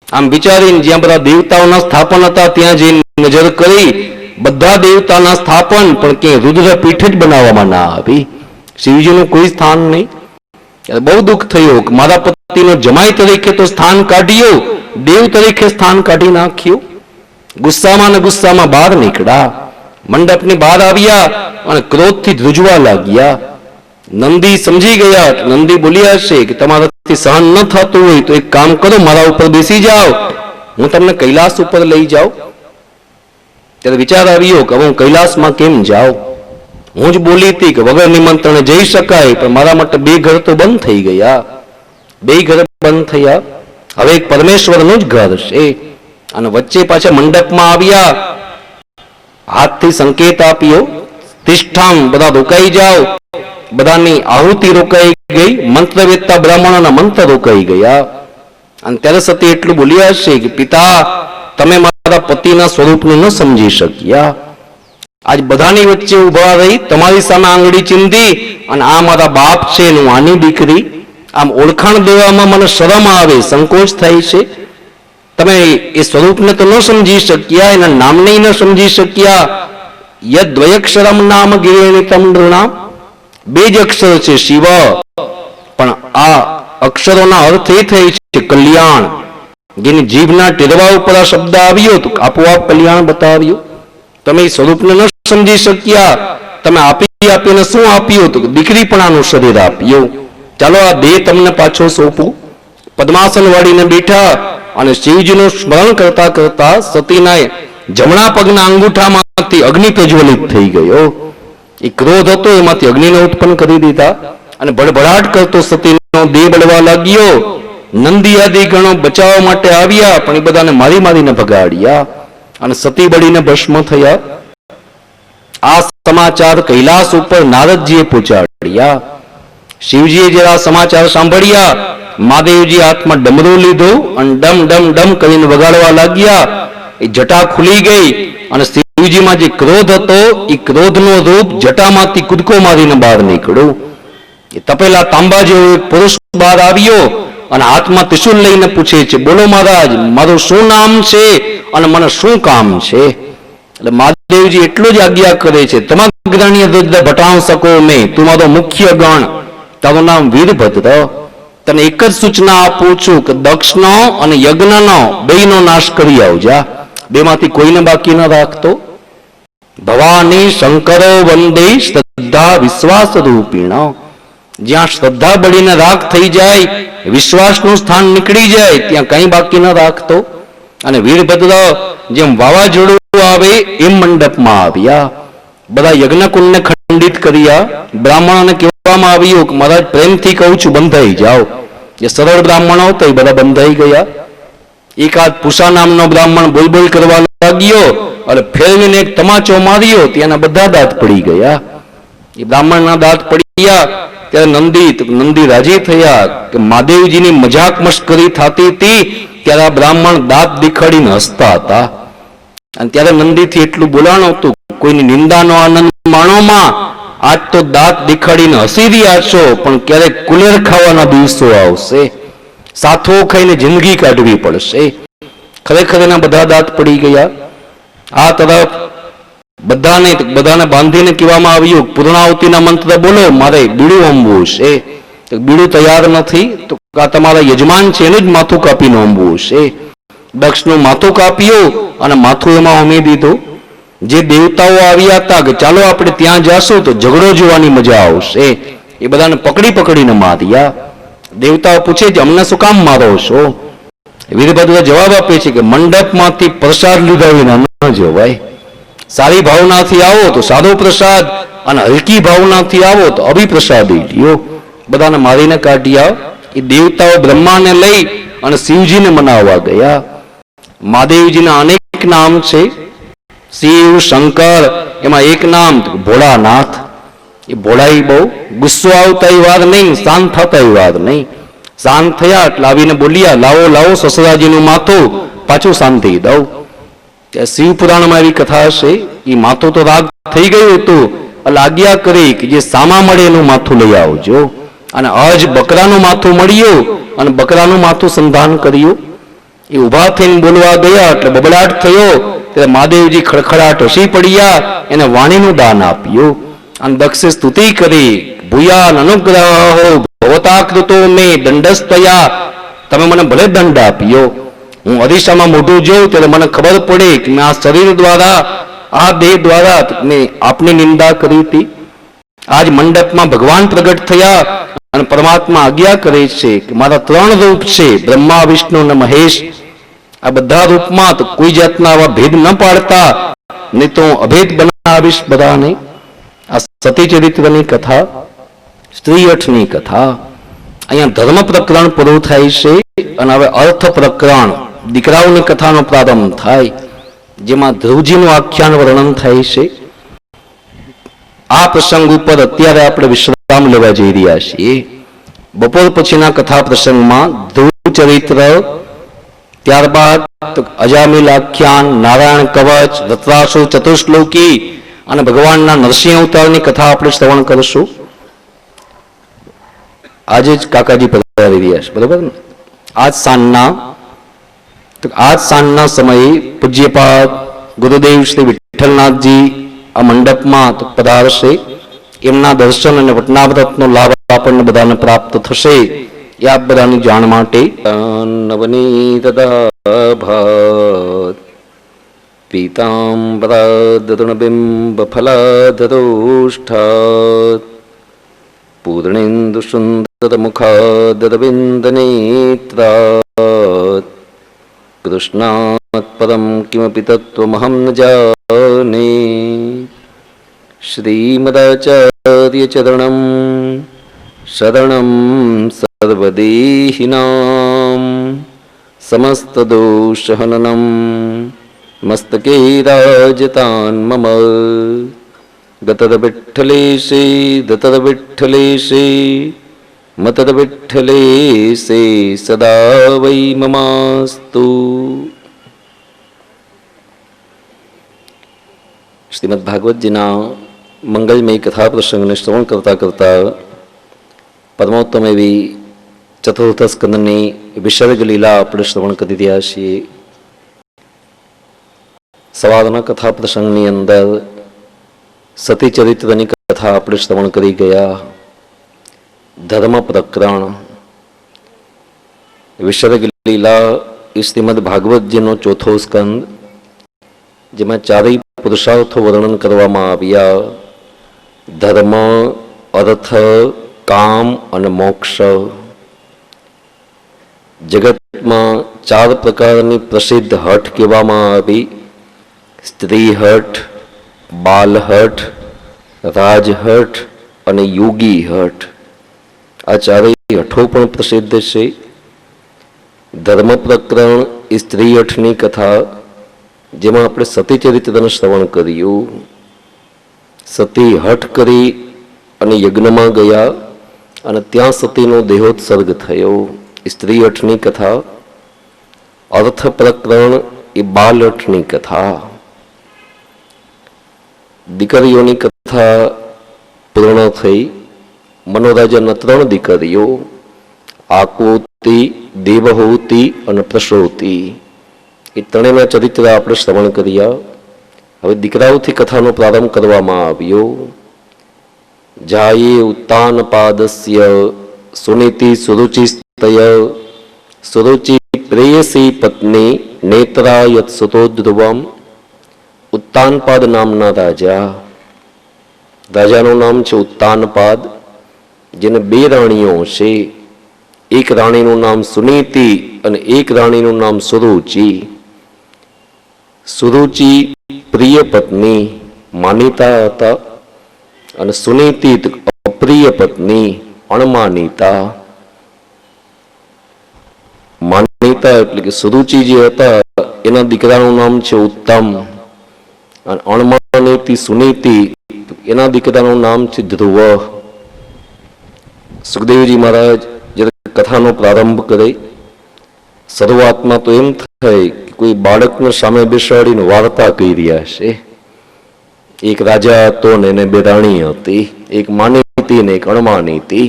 આમ વિચારીને જ્યાં બધા દેવતાઓના સ્થાપન હતા ત્યાં જઈને નજર કરી, બધા દેવતાના સ્થાપન પણ ક્યાંય રુદ્રપીઠ જ બનાવવામાં ના આવી, શિવજીનું કોઈ સ્થાન નહીં. બહુ દુઃખ થયું કે મારા પતિનો જમાઈ તરીકે તો સ્થાન કાઢ્યું, દેવ તરીકે સ્થાન કાઢી નાખ્યું. ગુસ્સામાં ને ગુસ્સામાં બહાર નીકળ્યા, મંડપની બહાર આવ્યા અને ક્રોધથી ધ્રુજવા લાગ્યા. નંદી સમજી ગયા. નંદી બોલ્યા છે કે તમારાથી સહન ન થતું હોય તો એક કામ કરો, મારા ઉપર બેસી જાઓ, હું તમને કૈલાસ ઉપર લઈ જાઉં. ત્યારે વિચાર આવ્યો કે હું કૈલાસમાં કેમ જાઉં, હું જ બોલી હતી કે વગર નિમંત્રણે જઈ શકાય, પણ મારા માટે બે ઘર તો બંધ થઈ ગયા, બે ઘર બંધ થયા. હવે એક પરમેશ્વરનું જ ઘર છે. અને વચ્ચે પાછા મંડપમાં આવ્યા, હાથથી સંકેત આપ્યો, તિષ્ઠામ, બધા રોકાઈ જાઓ. બધાની આહુતિ રોકાઈ ગઈ, મંત્ર વેદતા બ્રાહ્મણોના મંત્ર રોકાઈ ગયા. અને ત્યારે સતી એટલું બોલ્યા છે કે પિતા, તમે મારા પતિના સ્વરૂપને ન સમજી શક્યા, આજ બધાની વચ્ચે ઉભા રહી તમારી સામે આંગળી ચીંધી, અને આ મારા બાપ છે, હું આની દીકરી, આમ ઓળખાણ દેવામાં મને શરમ આવે, સંકોચ થાય છે. તમે એ સ્વરૂપને તો ન સમજી શક્યા, એના નામને ન સમજી શક્યા. યદ્વયક્ષરમ નામ ગિરેણિતમ નૃણામ, બે જ અક્ષર છે શિવ, પણ આ અક્ષરોના અર્થ એ થાય છે કલ્યાણ. જેની જીભના ટેરવા ઉપર આ શબ્દ આવ્યો તો આપોઆપ કલ્યાણ બતાવ્યું. તમે એ સ્વરૂપને ન સમજી શક્યા, તમે આપીને શું આપ્યું તો દીકરીપણાનું શરીર આપ્યું. ચાલો આ દેહ તમને પાછો સોંપું. પદ્માસન વાળીને બેઠા અને શિવજીનું સ્મરણ કરતા કરતા સતીના જમણા પગના અંગૂઠામાંથી અગ્નિ પ્રજ્વલિત થઈ ગયો. એ ક્રોધ હતો એમાંથી અગ્નિને ઉત્પન્ન કરી દીધા અને ભડભડાટ કરતો સતીનો દેહ બળવા લાગ્યો. નંદી આદિ ગણો બચાવવા માટે આવ્યા, પણ એ બધાને મારી મારીને ભગાડ્યા અને સતી બળીને ભસ્મ થયા. આ સમાચાર કૈલાસ ઉપર નારદજીએ પહોંચાડ્યા. શિવજીએ જરા સમાચાર સાંભળ્યા, મહાદેવજી હાથમાં ડમરું લીધું અને ડમ ડમ ડમ કરીને વગાડવા લાગ્યા. એ જટા ખુલી ગઈ અને શિવજીમાં જે ક્રોધ હતો એ ક્રોધનો રૂપ જટામાંથી કૂદકો મારીને બહાર નીકળ્યું. એ તપેલા તાંબા જેવો એક પુરુષ બહાર આવ્યો અને હાથમાં ત્રિશુલ લઈને પૂછે છે, બોલો મહારાજ, મારું શું નામ છે અને મને શું કામ છે? એટલે મહાદેવજી એટલું જ આજ્ઞા કરે છે, તમગ્રણ્ય રુદ્ર ભટાં શકો મેં, તું મારો મુખ્ય ગણ, તારું નામ વીરભદ્ર. તને એક જ સૂચના આપું છું કે દક્ષનો અને યજ્ઞનો બેયનો નાશ કરી આવજા, બેમાંથી કોઈને બાકી ન રાખતો. ભવાની શંકરો વંદે શ્રદ્ધા વિશ્વાસ રૂપિણ. જ્યાં શ્રદ્ધા બળીને રાખ થઈ જાય, વિશ્વાસનું સ્થાન નીકળી જાય, ત્યાં કંઈ બાકી ન રાખતો. અને વીરભદ્ર જેમ વાવાઝોડું આવે એમ મંડપમાં આવ્યા. બધા યજ્ઞકુંડને ખંડિત કર્યા. બ્રાહ્મણોને કહેવામાં આવ્યું કે મહારાજ પ્રેમથી કહું છું બંધાઈ જાઓ. જે સરળ બ્રાહ્મણો હતા એ બધા બંધાઈ ગયા. એકાદ પૂષા નામનો બ્રાહ્મણ બોલ બોલ કરવા લાગ્યો એટલે ફેરવીને એક તમાચો માર્યો, ત્યાંના બધા દાંત પડી ગયા. એ બ્રાહ્મણના દાંત પડ્યા ત્યારે નંદી રાજી થયા કે મહાદેવજીની મજાક મશ્કરી થતી હતી ત્યારે આ બ્રાહ્મણ દાંત દેખાડીને હસતા હતા. અને ત્યારે નંદીથી એટલું બોલાણું હતું, કોઈની નિંદાનો આનંદ માણોમાં, આજ તો દાંત દેખાડીને હસી રહ્યા છો, પણ ક્યારેક કુલેર ખાવાના દિવસો આવશે, સાથો ખાઈને જિંદગી કાઢવી પડશે. ખરેખર એના બધા દાંત પડી ગયા. આ તરફ બધાને બાંધીને કહેવામાં આવ્યું, પૂર્ણાવતીના મંત્ર બોલો, મારે બીડું હોમવું છે. બીડું તૈયાર નથી તો આ તમારા યજમાન છે એનું જ માથું કાપીને હોમવું છે. દક્ષનું માથું કાપ્યું અને માથું એમાં હોમી દીધું. જે દેવતાઓ આવ્યા હતા કે ચાલો આપણે ત્યાં જાશું તો ઝઘડો જોવાની મજા આવશે, એ બધાને પકડીને માર્યા. દેવતાઓ પૂછે છે અમને શું કામ મારો છો? વીરભદ્ર જવાબ આપે છે કે મંડપમાંથી પ્રસાદ લીધા વિના ન જવાય. સારી ભાવનાથી આવો તો સાદો પ્રસાદ, અને હલકી ભાવનાથી આવો તો અભિપ્રસાદ લ્યો. બધાને મારીને કાઢ્યા. એ દેવતાઓ બ્રહ્માને લઈ અને શિવજીને મનાવવા ગયા. મહાદેવજીના અનેક નામ છે, શિવ, શંકર, એમાં એક નામ ભોળાનાથ. એ ભોળાઈ બહુ ગુસ્સો આવતા વાર નહીં, શાંત થતા વાર નહીં. શાંત થયા એટલે આવીને બોલ્યા, લાવો સસરાજીનું માથું, પાછું શાંતિ દઉં. શિવ પુરાણમાં એવી કથા છે, એ માથું તો રાગ થઈ ગયું હતું એટલે આજ્ઞા કરી કે જે સામા મળે એનું માથું લઈ આવજો. અને અજ બકરાનું માથું મળ્યું અને બકરાનું માથું સંધાન કર્યું. એ ઉભા થઈને બોલવા ગયા એટલે બબડાટ થયો ત્યારે મહાદેવજી ખડખડાટ હસી પડ્યા, એને વાણીનું દાન આપ્યું. અને દક્ષે સ્તુતિ કરી, ભૂયાન અનુગ્રહો ભવતાકૃતો મેં દંડસ્તયા, તમે મને ભલે દંડ આપ્યો, હું અરીસામાં મોઢું જોઉં ત્યારે મને ખબર પડે કે મેં આ શરીર દ્વારા, આ દેહ દ્વારા મેં આપની નિંદા કરી હતી. આજ મંડપમાં ભગવાન પ્રગટ થયા અને પરમાત્મા આજ્ઞા કરે છે કે મારા 3 રૂપ છે, બ્રહ્મા, વિષ્ણુ અને મહેશ. આ બધા રૂપમાં તો કોઈ જાતના આવા ભેદ ન પાડતા, નહીં તો અભેદ બનાવીશ બધાને. આ સતી ચરિત્રની કથા, સ્ત્રી અઠની કથા. અહીંયા ધર્મ પ્રકરણ પૂરું થાય છે અને હવે અર્થ પ્રકરણ, દીકરાઓની કથાનો પ્રારંભ થાય, જેમાં ધ્રુવજીનું આખ્યાન વર્ણન થાય છે. આ પ્રસંગ ઉપર અત્યારે આપણે વિશ્રામ લેવા જઈ રહ્યા છીએ. બપોર પછીના કથા પ્રસંગમાં ધ્રુવ ચરિત્ર, ત્યારબાદ અજામિલ આખ્યાન, નારાયણ કવચ, રત્રાસુર ચતુશ્લોકી અને ભગવાનના નરસિંહ અવતારની કથા આપણે શ્રવણ કરશું. આજે જ કાકાજી પધારી રહ્યા છે, બરોબર ને? આજ સાંજના સમયે પૂજ્યપાદ ગુરુદેવ શ્રી વિઠ્ઠલનાથજી આ મંડપમાં પધારશે. એમના દર્શન અને વટનાવ્રતનો લાભ આપણને બધાને પ્રાપ્ત થશે, એ આપ બધાની જાણ માટે. નવનીતદાભાત પીતાંબરાદૃણબિંબફલાધરોષ્ઠાત પૂર્ણેન્દુ સુંદરમુખાદરવિંદનેત્રાત કૃષ્ણાત પરમ કિમપી તત્ત્વમહં ન જાને. શ્રીમદાચાર્ય ચરણં શરણં સર્વદેહિનાં સમસ્તદોષહનनं મસ્તકે રાજતાન મમ. ગતદવિઠ્ઠલેશે દતદવિઠ્ઠલેશે મતદવિઠ્ઠલેશે સદા વૈ મમાસ્તુ. શ્રીમદ ભાગવતજીના મંગલમય કથા પ્રસંગને શ્રવણ કરતા કરતા પરમોત્તમ એવી ચતુર્થ સ્કંદની વિસર્ગ લીલા આપણે શ્રવણ કરી રહ્યા છીએ. સવારના કથા પ્રસંગની અંદર સતી ચરિત્રની કથા આપણે શ્રવણ કરી ગયા. ધર્મ પ્રકરણ, વિસર્ગ લીલા એ શ્રીમદ ભાગવતજીનો ચોથો સ્કંદ, જેમાં ચારેય પુરુષાર્થો વર્ણન કરવામાં આવ્યા. ધર્મ, અર્થ, કામ અને મોક્ષ. જગતમાં 4 પ્રકારની પ્રસિદ્ધ હઠ કહેવામાં આવી: સ્ત્રી હઠ, બાલ હઠ, રાજહઠ અને યોગી હઠ. આ ચારેય હઠો પણ પ્રસિદ્ધ છે. ધર્મ પ્રકરણ એ સ્ત્રી હઠની કથા, જેમાં આપણે સતી ચરિત્રનું શ્રવણ કર્યું. સતી હઠ કરી અને યજ્ઞમાં ગયા અને ત્યાં સતીનો દેહોત્સર્ગ થયો. સ્ત્રી હઠની કથા. અર્થ પ્રકરણ એ બાલ હઠની કથા. દીકરીઓની કથા પૂર્ણ થઈ. મનોરાજાના 3 દીકરીઓ, આકૃતિ, દેવહૂતિ અને પ્રસૂતિ, એ ત્રણેયના ચરિત્ર આપણે શ્રવણ કર્યા. હવે દીકરાઓથી કથાનો પ્રારંભ કરવામાં આવ્યો. જાયે ઉત્તાનપાદસ્ય સુનીતિ સુરુચિસ્તય સુરુચિ પ્રેયસી પત્ની નેત્રા યત સુતો ધ્રુવમ. ઉત્તાનપાદ નામના રાજા. રાજાનું નામ છે ઉત્તાનપાદ, જેને 2 રાણીઓ છે. એક રાણીનું નામ સુનીતિ અને એક રાણીનું નામ સુરુચિ. સુરુચિ પ્રિય પત્ની માનીતા હતા અને સુનીતિ અપ્રિય પત્ની અણમાનીતા. માનીતા એટલે કે સુરુચિ જે હતા એના દીકરાનું નામ છે ઉત્તમ, અને અણમાનીતી સુનીતિ એના દીકરાનું નામ છે ધ્રુવ. સુખદેવજી મહારાજ જ્યારે કથાનો પ્રારંભ કરે, શરૂઆતમાં તો એમ થાય કે કોઈ બાળકને સામે બેસાડીને વાર્તા કહી રહ્યા છે. એક રાજા હતો ને એને 2 રાણી હતી, એક માનીતી ને એક અણમાનીતી.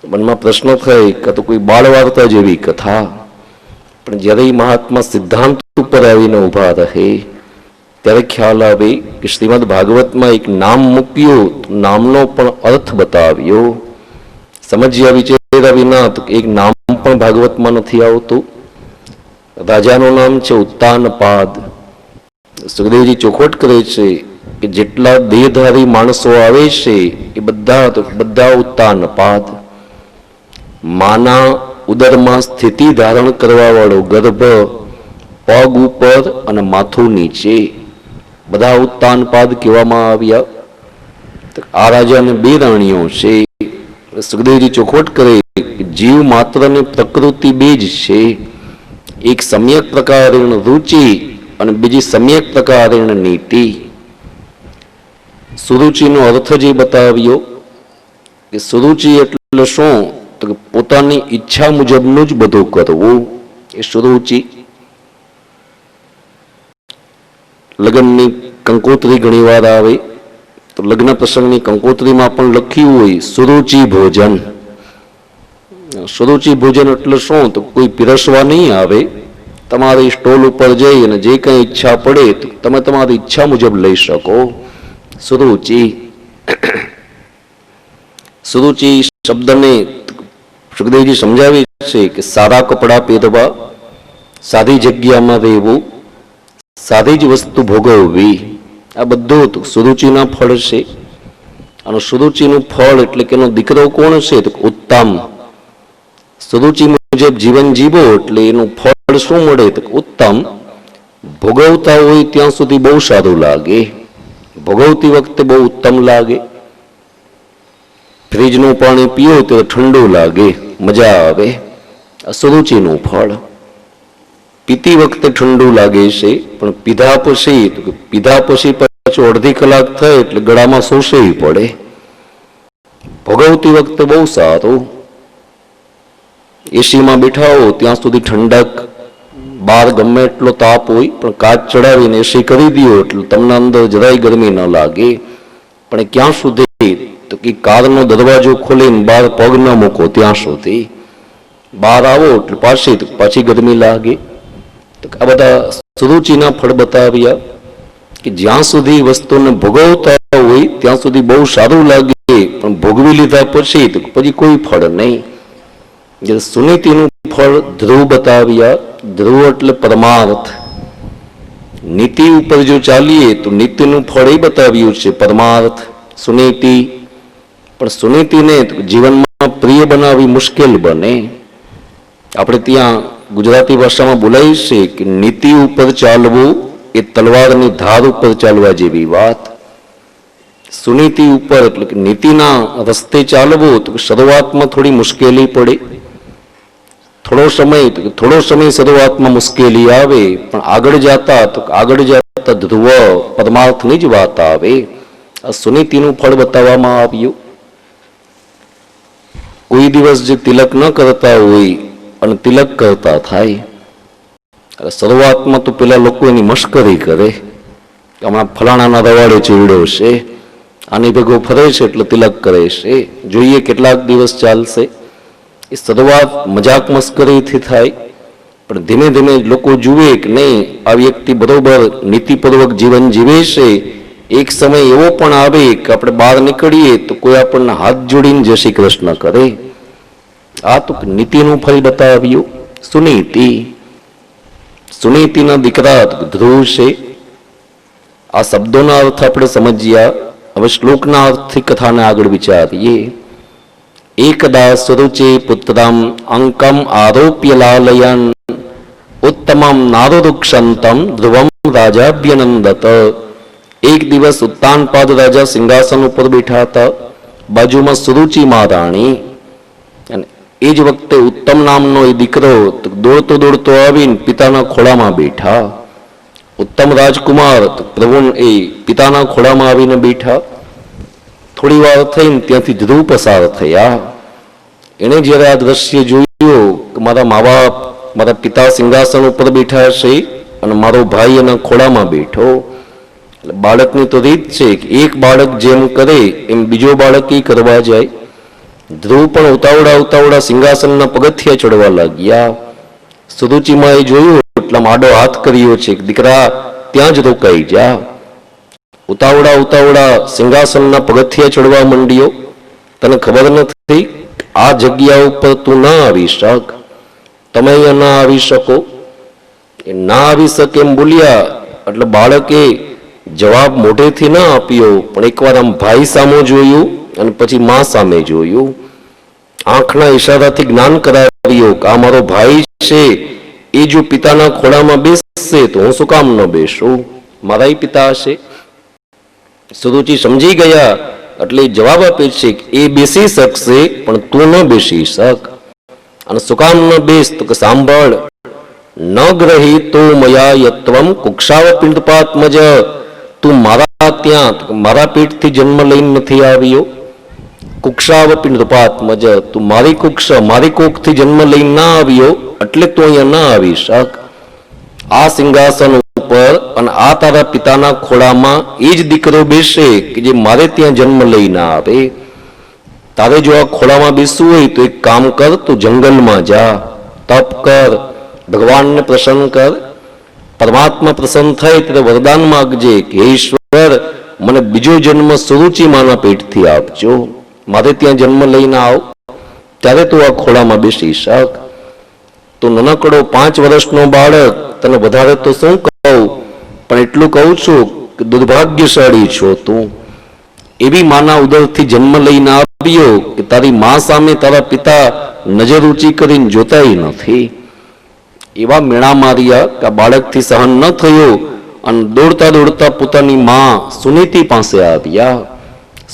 મનમાં પ્રશ્ન થાય કે તો કોઈ બાળ વાર્તા જેવી કથા. પણ જ્યારે એ મહાત્મા સિદ્ધાંત ઉપર આવીને ઉભા રહે ત્યારે ખ્યાલ આવે કે શ્રીમદ ભાગવતમાં એક નામ મૂક્યું, નામનો પણ અર્થ બતાવ્યો. સમજ્યા વિચાર્યા વિના એક નામ પણ ભાગવતમાં નથી આવતું. રાજાનું નામ છે ઉત્તાનપાદ. સુખદેવજી ચોખવટ કરે છે કે જેટલા દેહધારી માણસો આવે છે એ બધા ઉત્તાનપાદ. માના ઉદરમાં સ્થિતિ ધારણ કરવા વાળો ગર્ભ, પગ ઉપર અને માથું નીચે, બધા ઉત્તાનપાદ કહેવામાં આવ્યા. આ રાજાને 2 રાણીઓ છે. સુખદેવજી ચોખવટ કરે કે જીવ માત્રની પ્રકૃતિ 2 જ છે. એક સમ્યક પ્રકારેણ રુચિ અને બીજી સમ્યક પ્રકારેણ નીતિ. સુરુચિનો અર્થ જે બતાવ્યો કે સુરુચિ એટલે શું, તો કે પોતાની ઈચ્છા મુજબનું જ બધું કરવું, એ સુરુચિ. લગ્નની કંકોત્રી ઘણી વાર આવે તો લગ્ન પ્રસંગની કંકોત્રીમાં પણ લખ્યું હોય સુરુચિ ભોજન. સુરુચિ ભોજન એટલે શું, તો કોઈ પીરસવા નહીં આવે. તમારી સ્ટોલ ઉપર જઈ અને જે કંઈ ઈચ્છા પડે તો તમે તમારી ઈચ્છા મુજબ લઈ શકો. સુરુચિ. સુરુચિ શબ્દને સુખદેવજી સમજાવે છે કે સારા કપડાં પહેરવા, સાદી જગ્યામાં રહેવું, સાદી જ વસ્તુ ભોગવવી, આ બધું સુરુચિના ફળ છે. અને સુરુચિનું ફળ એટલે કે એનો દીકરો કોણ છે, તો ઉત્તમ. સુરુચિ મુજબ જીવન જીવો એટલે એનું ફળ શું મળે, તો ઉત્તમ. ભોગવતા હોય ત્યાં સુધી બહુ સારું લાગે, ભોગવતી વખતે બહુ ઉત્તમ લાગે. ફ્રીજનું પાણી પીઓ તો ઠંડુ લાગે, મજા આવે. આ સુરુચિનું ફળ. પીતી વખતે ઠંડુ લાગે છે, પણ પીધા પછી પાછું અડધી કલાક થાય એટલે ગળામાં શોષવી પડે. ભોગવતી વખતે બહુ સારું. એસીમાં બેઠા હો ત્યાં સુધી ઠંડક, બહાર ગમે એટલો તાપ હોય પણ કાચ ચડાવીને એસી કરી દો એટલે તમને અંદર જરાય ગરમી ન લાગે. પણ ક્યાં સુધી, તો કે કારનો દરવાજો ખોલીને બહાર પગ ન મૂકો ત્યાં સુધી. બહાર આવો એટલે પાછી ગરમી લાગે. તો આ બધા સુરુચિના ફળ બતાવ્યા કે જ્યાં સુધી વસ્તુને ભોગવતા હોય ત્યાં સુધી બહુ સારું લાગે, પણ ભોગવી લીધા પછી કોઈ ફળ નહીં. જ્યારે સુનીતિનું ફળ ધ્રુવ બતાવ્યા. ધ્રુવ એટલે પરમાર્થ. નીતિ ઉપર જો ચાલીએ તો નીતિનું ફળ એ બતાવ્યું છે પરમાર્થ, સુનીતિ. પણ સુનીતિને જીવનમાં પ્રિય બનાવવી મુશ્કેલ બને. આપણે ત્યાં ગુજરાતી ભાષામાં બોલાય છે કે નીતિ ઉપર ચાલવું એ તલવારની ધાર ઉપર ચાલવા જેવી વાત. સુનીતિ ઉપર એટલે કે નીતિના રસ્તે ચાલવું તો શરૂઆતમાં થોડી મુશ્કેલી પડે, થોડો સમય શરૂઆતમાં મુશ્કેલી આવે, પણ આગળ જતા ધ્રુવ પરમાર્થની જ વાત આવે. આ સુનીતિનું ફળ બતાવવામાં આવ્યું. કોઈ દિવસ જે તિલક ન કરતા હોય અને તિલક કરતા થાય, શરૂઆતમાં તો પેલા લોકો એની મશ્કરી કરે, હમણાં ફલાણાના રવાડે ચીવડ્યો છે, આની ભેગો ફરે છે એટલે તિલક કરે છે, જોઈએ કેટલાક દિવસ ચાલશે. એ શરૂઆત મજાક મસ્કરીથી થાય, પણ ધીમે ધીમે લોકો જુએ કે નહીં, આ વ્યક્તિ બરોબર નીતિપૂર્વક જીવન જીવે છે. એક સમય એવો પણ આવે કે આપણે બહાર નીકળીએ તો કોઈ આપણને હાથ જોડીને જય શ્રી કૃષ્ણ કરે. આ તો નીતિનું ફળ બતાવ્યું. સુનીતિના દીકરા ધ્રુવ છે. આ શબ્દોના અર્થ આપણે સમજ્યા. હવે શ્લોકના અર્થથી કથાને આગળ વિચારીએ. એકદા સુરુચિ પુત્રમ અંકમ આરોપ્ય લાલયન ઉત્તમમ નારુરુક્ષંતમ ધ્રુવમ રાજાભ્યનંદત. એક દિવસ ઉત્તાનપાદ રાજા સિંહાસન ઉપર બેઠા હતા, બાજુમાં સુરુચિ મહારાણી, અને એ જ વખતે ઉત્તમ નામનો એ દીકરો દોડતો આવીને પિતાના ખોળામાં બેઠા. ઉત્તમ રાજકુમાર પ્રભુ એ પિતાના ખોળામાં આવીને બેઠા. થોડી વાર થઈને ત્યાંથી ધ્રુવ પસાર થયા. એણે જ્યારે આ દ્રશ્ય જોયું કે મારા મા બાપ, મારા પિતા સિંહાસન ઉપર બેઠા છે અને મારો ભાઈ એના ખોળામાં બેઠો. એટલે બાળકની તો રીત છે કે એક બાળક જેમ કરે એમ બીજો બાળક એ કરવા જાય. ધ્રુવ પણ ઉતાવળા સિંહાસનના પગથિયા ચડવા લાગ્યા. સુરુચિમાં એ જોયું એટલે આડો હાથ કર્યો છે કે દીકરા ત્યાં જ રોકાઈ જા. ઉતાવળા સિંહાસનના પગથિયા ચડવા માંડ્યો. તને ખબર નથી આ જગ્યા ઉપર તું ના આવી શક, તમે અહીંયા ના આવી શકો. એ ના આવી શકે એમ બોલ્યા એટલે બાળકે જવાબ મોઢેથી ના આપ્યો, પણ એકવાર આમ ભાઈ સામે જોયું અને પછી મા સામે જોયું. આંખના ઈશારાથી જ્ઞાન કરાવ્યું કે આ મારો ભાઈ છે, એ જો પિતાના ખોળામાં બેસશે તો હું શું કામ ન બેસું, મારા પિતા હશે. સુરુચિ સમજી ગયા એટલે જવાબ આપે છે કે એ બેસી શકશે પણ તું ન બેસી શક. અને શું કામ ન બેસ, તો કે સાંભળ, ન ગ્રહી તો મયા યત્વમ કુક્ષાવ પિંડપાત્મજ. તું મારા ત્યાં મારા પેટથી જન્મ લઈને નથી આવ્યો. કુક્ષાવ પિંડપાત્મજ, તું મારી કોખથી જન્મ લઈને ના આવ્યો એટલે તું અહીંયા ના આવી શક. આ સિંહાસન ઉપર અને આ તારા પિતાના ખોળામાં એ જ દીકરો બેસે કે જે મારે ત્યાં જન્મ લઈને આવે. તારે જો આ ખોળામાં બેસવું હોય તો એક કામ કર, તું જંગલમાં જા, તપ કર, ભગવાનને પ્રસન્ન કર. પરમાત્મા પ્રસન્ન થાય ત્યારે વરદાન માગજે કે હે ઈશ્વર, મને બીજો જન્મ સુરુચિમાના પેટથી આપજો, મારે ત્યાં જન્મ લઈને આવ, ત્યારે તું આ ખોળામાં બેસી શક. તો નાનકડો 5 વર્ષનો બાળક, તને વધારે તો શું કહું, પણ એટલું કહું છું કે દુર્ભાગ્યશાળી છો તું. એવી માના ઉદરથી જન્મ લઈને આવ્યો કે તારી મા સામે તારા પિતા નજર ઊંચી કરીને જોતાય નથી. એવા મેણા માર્યા કે આ બાળકથી સહન ન થયું અને દોડતા પોતાની મા સુનીતિ પાસે આવ્યા.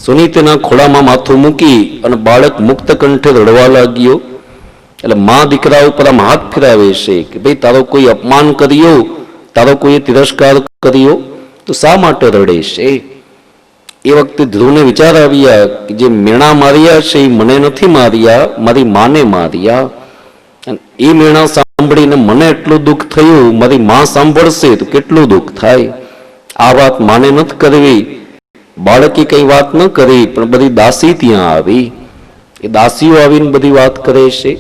સુનીતિના ખોળામાં માથું મૂકી અને બાળક મુક્ત કંઠે રડવા લાગ્યો. એટલે મા દીકરા ઉપર આમ હાથ ફેરાવે છે કે ભાઈ તારો કોઈ અપમાન કર્યો, તારો કોઈ તિરસ્કાર કર્યો તો શા માટે રડે છે. એ વખતે ધ્રુવને વિચાર આવ્યા કે જે મેણા માર્યા છે એ મને નથી માર્યા, મારી માને માર્યા. અને એ મેણા સાંભળીને મને એટલું દુઃખ થયું, મારી મા સાંભળશે તો કેટલું દુઃખ થાય. આ વાત માને નથી કરવી. બાળકે કઈ વાત ન કરી, પણ બધી દાસી ત્યાં આવી. એ દાસીઓ આવીને બધી વાત કરે છે.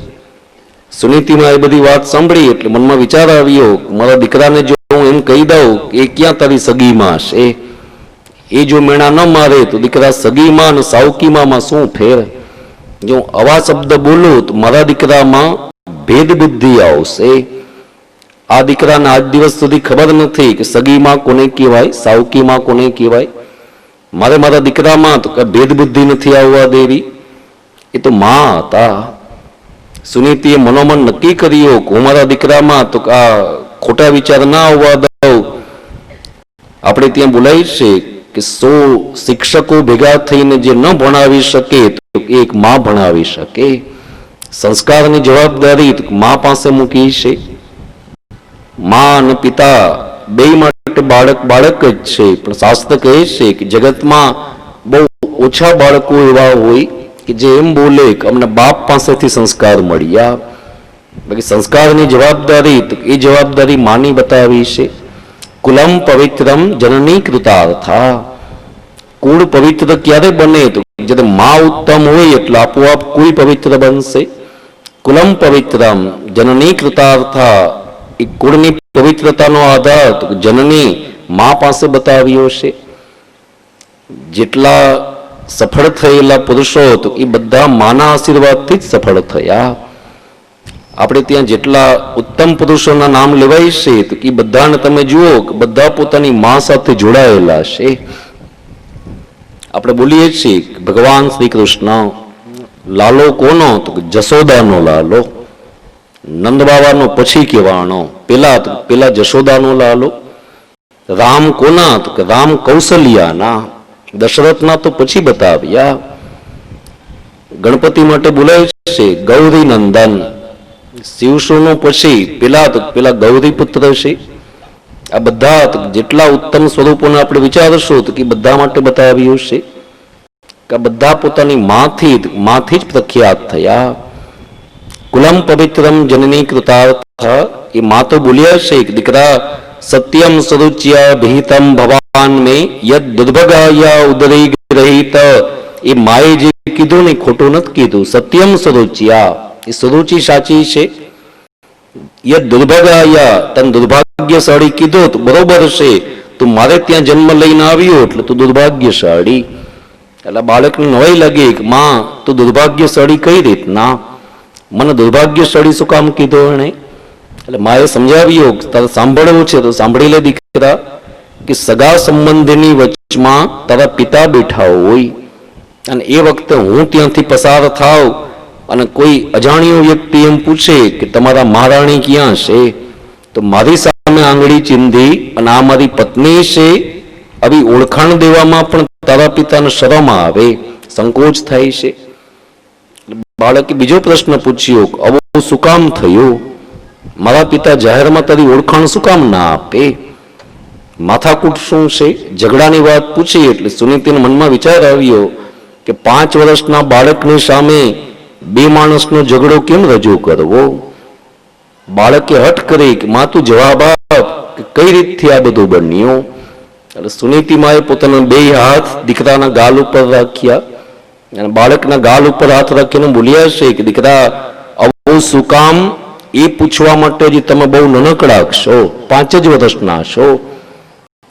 સુનીતિમાં એ બધી વાત સાંભળી એટલે મનમાં વિચાર આવ્યો, મારા દીકરાને જો હું એમ કહી દઉં કે એ ક્યાં તારી સગીમાં છે, એ જો મેણા ન મારે તો દીકરા સગીમાં અને સાવકીમાં શું ફેર. જો હું આવા શબ્દ બોલું તો મારા દીકરામાં ભેદ બુદ્ધિ આવશે. આ દીકરાને આજ દિવસ સુધી ખબર નથી કે સગીમાં કોને કહેવાય, સાવકીમાં કોને કહેવાય. મારે મારા દીકરામાં તો ભેદ બુદ્ધિ નથી આવવા દેવી. એ તો મા હતા. સુનીતિએ મનોમન નક્કી કર્યો કે હું મારા દીકરામાં તો આ ખોટા વિચાર ના આવવા દઉં. આપણે ત્યાં બોલાય છે કે 100 શિક્ષકો ભેગા થઈને જે ન ભણાવી શકે તો એક મા ભણાવી શકે. સંસ્કારની જવાબદારી મા પાસે મૂકી છે. મા અને પિતા બે માટે બાળક બાળક જ છે, પણ શાસ્ત્ર કહે છે કે જગતમાં બહુ ઓછા બાળકો એવા હોય કે જે એમ બોલે કે અમને બાપ પાસેથી સંસ્કાર મળ્યા. બાકી સંસ્કારની જવાબદારી એ જવાબદારી માની બતાવી છે. કુલમ પવિત્રમ જનની કૃતાર્થા. કુળ પવિત્ર ક્યારે બને તો જ્યારે મા ઉત્તમ હોય એટલે આપોઆપ કુળ પવિત્ર બનશે. કુલમ પવિત્રમ જનની કૃતાર્થા. એ કુળની પવિત્રતાનો આધાર જનની મા પાસે બતાવ્યો છે. જેટલા સફળ થયેલા પુરુષો તો એ બધા માના આશીર્વાદથી જ સફળ થયા. આપણે ત્યાં જેટલા ઉત્તમ પુરુષોના નામ લેવાય છે તો એ બધાને તમે જુઓ કે બધા પોતાની મા સાથે જોડાયેલા છે. આપણે બોલીએ છીએ કે ભગવાન શ્રી કૃષ્ણ લાલો કોનો તો જશોદાનો લાલો. નંદ બાબાનો પછી કહેવાનો, પેલા જશોદાનો લાલો. રામ કોના તો કે રામ કૌશલ્યાના. દશરથના તો પછી બતાવ્યા. ગણપતિ માટે બોલાય છે ગૌરી નંદન. શિવસુનો પછી પેલા ગૌરી પુત્ર છે. આ બધા જેટલા ઉત્તમ સ્વરૂપોને આપણે વિચારશું તો કે બધા માટે બતાવ્યું છે કે બધા પોતાની માથી જ પ્રખ્યાત થયા. કુલમ પવિત્રમ જનની કૃતાર્થ. એ મા તો બોલ્યા છે કે દીકરા સત્યમ સરુચ્યા ભીતમ ભવાન મેં યદ દુર્ભગાયા ઉદરી ગ્રહિત. એ માએ જે કીધું ને ખોટું નથી કીધું. સત્યમ સરુચ્યા, એ સુરુચિ સાચી છે. યદ દુર્ભગાયા, તને દુર્ભાગ્યશાળી કીધું તો બરોબર છે. તું મારે ત્યાં જન્મ લઈને આવ્યો એટલે તું દુર્ભાગ્યશાળી. એટલે બાળકને નવાઈ લાગે કે માં તું દુર્ભાગ્યશાળી કઈ રીતના, મને દુર્ભાગ્યશાળી શું કામ કીધો એને? એટલે માએ સમજાવ્યો તારે સાંભળવું છે તો સાંભળી લે દીકરા કે સગા સંબંધીની વચમાં તારા પિતા બેઠા હોય અને એ વખતે હું ત્યાંથી પસાર થાવ અને કોઈ અજાણ્યો વ્યક્તિ એમ પૂછે કે તમારા મહારાણી ક્યાં છે, તો મારી સામે આંગળી ચીંધી અને આ મારી પત્ની છે આવી ઓળખાણ દેવામાં પણ તારા પિતાને શરમ આવે, સંકોચ થાય છે. બાળકે બીજો પ્રશ્ન પૂછ્યો આવું શું કામ થયું? મારા પિતા જાહેરમાં તારી ઓળખાણ શું કામ ના આપે? માથાકૂટ શું છે? ઝઘડાની વાત પૂછી એટલે સુનીતિના મનમાં વિચાર આવ્યો કે 5 વર્ષના બાળકની સામે બે માણસનો ઝઘડો કેમ રજૂ કરવો? બાળકે હઠ કરી કે માં તું જવાબ આપ કે કઈ રીતથી આ બધું બન્યું. એટલે સુનીતિમાએ પોતાના 2 હાથ દીકરાના ગાલ ઉપર રાખ્યા અને બાળકના ગાલ ઉપર હાથ રાખીને બોલ્યા છે કે દીકરા આવું શું કામ એ પૂછવા માટે જ તમે બહુ નાનકડા છો, 5 જ વર્ષના છો.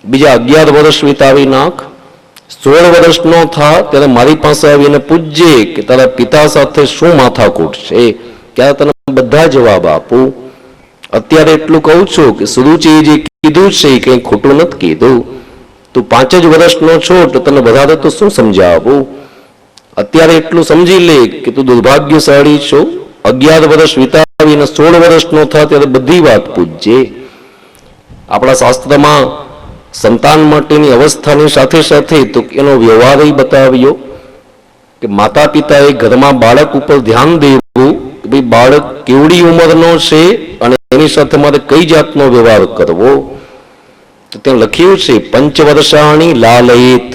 બીજા 11 વર્ષ વિતાવી નાખ, 16 વર્ષનો થા ત્યારે મારી પાસે આવીને પૂછજે કે તારા પિતા સાથે શું માથાકૂટ છે, ત્યારે તને બધા જવાબ આપું. અત્યારે એટલું કહું છું કે સુરુચિએ જે કીધું છે એ કંઈ ખોટું નથી કીધું. તું 5 જ વર્ષનો છો તો તને વધારે તો શું સમજાવું? અત્યારે એટલું સમજી લે કે તું દુર્ભાગ્યશાળી છો. 11 વર્ષ વિતાવીને 16 વર્ષનો થા ત્યારે બધી વાત પૂછજે. આપણા શાસ્ત્રમાં સંતાન માટેની અવસ્થાની સાથે સાથે તો એનો વ્યવહાર બતાવ્યો કે માતા પિતાએ ઘરમાં બાળક ઉપર ધ્યાન દેવું કે ભાઈ બાળક કેવડી ઉંમરનો છે અને એની સાથે મારે કઈ જાતનો વ્યવહાર કરવો. તો ત્યાં લખ્યું છે 5 વર્ષાણી લાલયિત.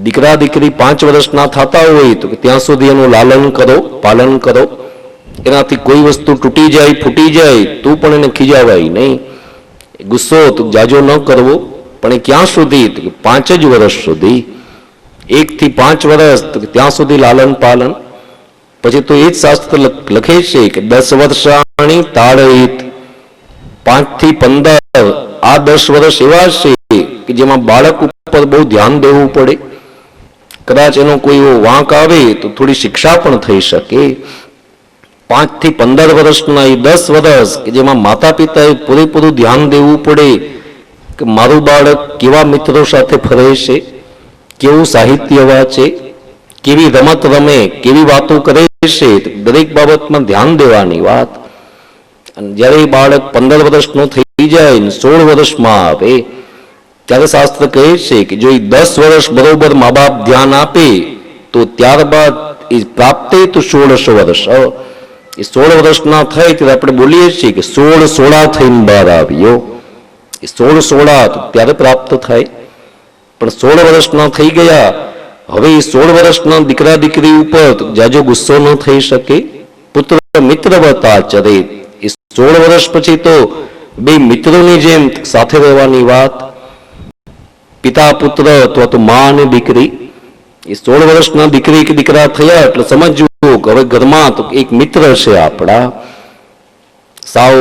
દીકરા દીકરી 5 વર્ષના થતા હોય તો ત્યાં સુધી એનું લાલન કરો, પાલન કરો. એનાથી કોઈ વસ્તુ તૂટી જાય, ફૂટી જાય તું પણ એને ખીજાવાય નહીં. ગુસ્સો તો જાજો ન કરવો, પણ એ ક્યાં સુધી? 5 જ વર્ષ સુધી. 1 થી 5 વર્ષ ત્યાં સુધી લાલન પાલન. પછી તો એ જ શાસ્ત્ર લખે છે કે 10 વર્ષાણી તાડયિત. 5 થી 15 આ 10 વર્ષ એવા છે કે જેમાં બાળક ઉપર બહુ ધ્યાન દેવું પડે. કદાચ એનો કોઈ એવો વાંક આવે તો થોડી શિક્ષા પણ થઈ શકે. 5 થી 15 વર્ષના એ 10 વર્ષ કે જેમાં માતા પિતાએ પૂરેપૂરું ધ્યાન દેવું પડે કે મારું બાળક કેવા મિત્રો સાથે ફરે છે, કેવું સાહિત્ય વાંચે, કેવી રમત રમે, કેવી વાતો કરે છે, દરેક બાબતમાં ધ્યાન દેવાની વાત. અને જ્યારે એ બાળક 15 વર્ષનો થઈ જાય ને 16 વર્ષમાં આવે ત્યારે શાસ્ત્ર કહે છે કે જો એ 10 વર્ષ બરોબર મા બાપ ધ્યાન આપે તો ત્યારબાદ એ પ્રાપ્તે તો 16 વર્ષ એ 16 વર્ષના થાય ત્યારે આપણે બોલીએ છીએ કે 16 સોળા થઈને બહાર આવ્યો. એ 16 સોળા ત્યારે પ્રાપ્ત થાય, પણ 16 વર્ષના થઈ ગયા. હવે એ 16 વર્ષના દીકરા દીકરી ઉપર જાજો ગુસ્સો ન થઈ શકે. પુત્ર મિત્રવત આચરે. એ 16 વર્ષ પછી તો બે મિત્રોની જેમ સાથે રહેવાની વાત. પિતા પુત્ર અથવા તો મા અને દીકરી. એ 16 વર્ષના દીકરી કે દીકરા થયા એટલે સમજવું કે હવે ઘરમાં તો એક મિત્ર છે આપણા. સાવ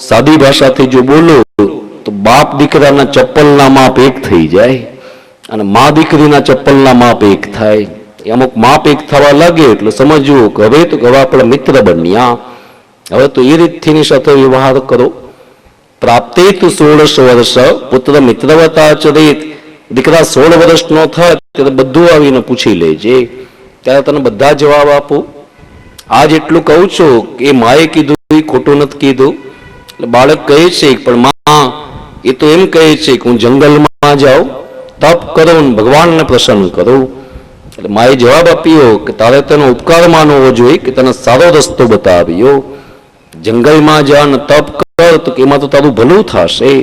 સાદી ભાષાથી જો બોલો તો બાપ દીકરાના ચપ્પલના માપ એક થઈ જાય અને મા દીકરીના ચપ્પલના માપ એક થાય. અમુક માપ એક થવા લાગે એટલે સમજવું કે હવે તો હવે આપણા મિત્ર બન્યા. હવે તો એ રીતથી સાથે વ્યવહાર કરો. પ્રાપ્તે તો 16 વર્ષ પુત્ર મિત્રવતા આચરેત. દીકરા 16 વર્ષનો થાય ત્યારે બધું આવીને પૂછી લેજે, ત્યારે તને બધા જવાબ આપો. આજ એટલું કહું છું કે માએ કીધું એ ખોટું નથી કીધું. એટલે બાળક કહે છે પણ માં એ તો એમ કહે છે કે હું જંગલમાં જાઉં, તપ કરો અને ભગવાનને પ્રસન્ન કરું. એટલે માએ જવાબ આપ્યો કે તારે તેનો ઉપકાર માનવો જોઈએ કે તને સારો રસ્તો બતાવ્યો. જંગલમાં જા ને તપ કર તો એમાં તો તારું ભલું થશે.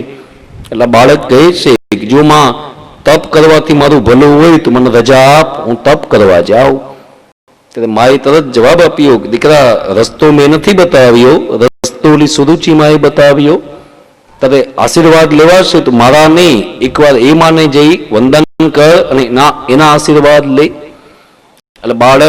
એટલે બાળક કહે છે કે જો માં તપ કરવાથી મારું ભલું હોય તો મને રજા આપ, હું તપ કરવા જાઉં. ત્યારે માએ તરત જવાબ આપ્યો કે દીકરા રસ્તો મેં નથી બતાવ્યો, રસ્તો ઓલી સુરુચિ માએ બતાવ્યો. તારે આશીર્વાદ લેવાશે તો મારા નહીં, એકવાર એ માને જઈ વંદન કર અને એના આશીર્વાદ લે. એટલે બાળક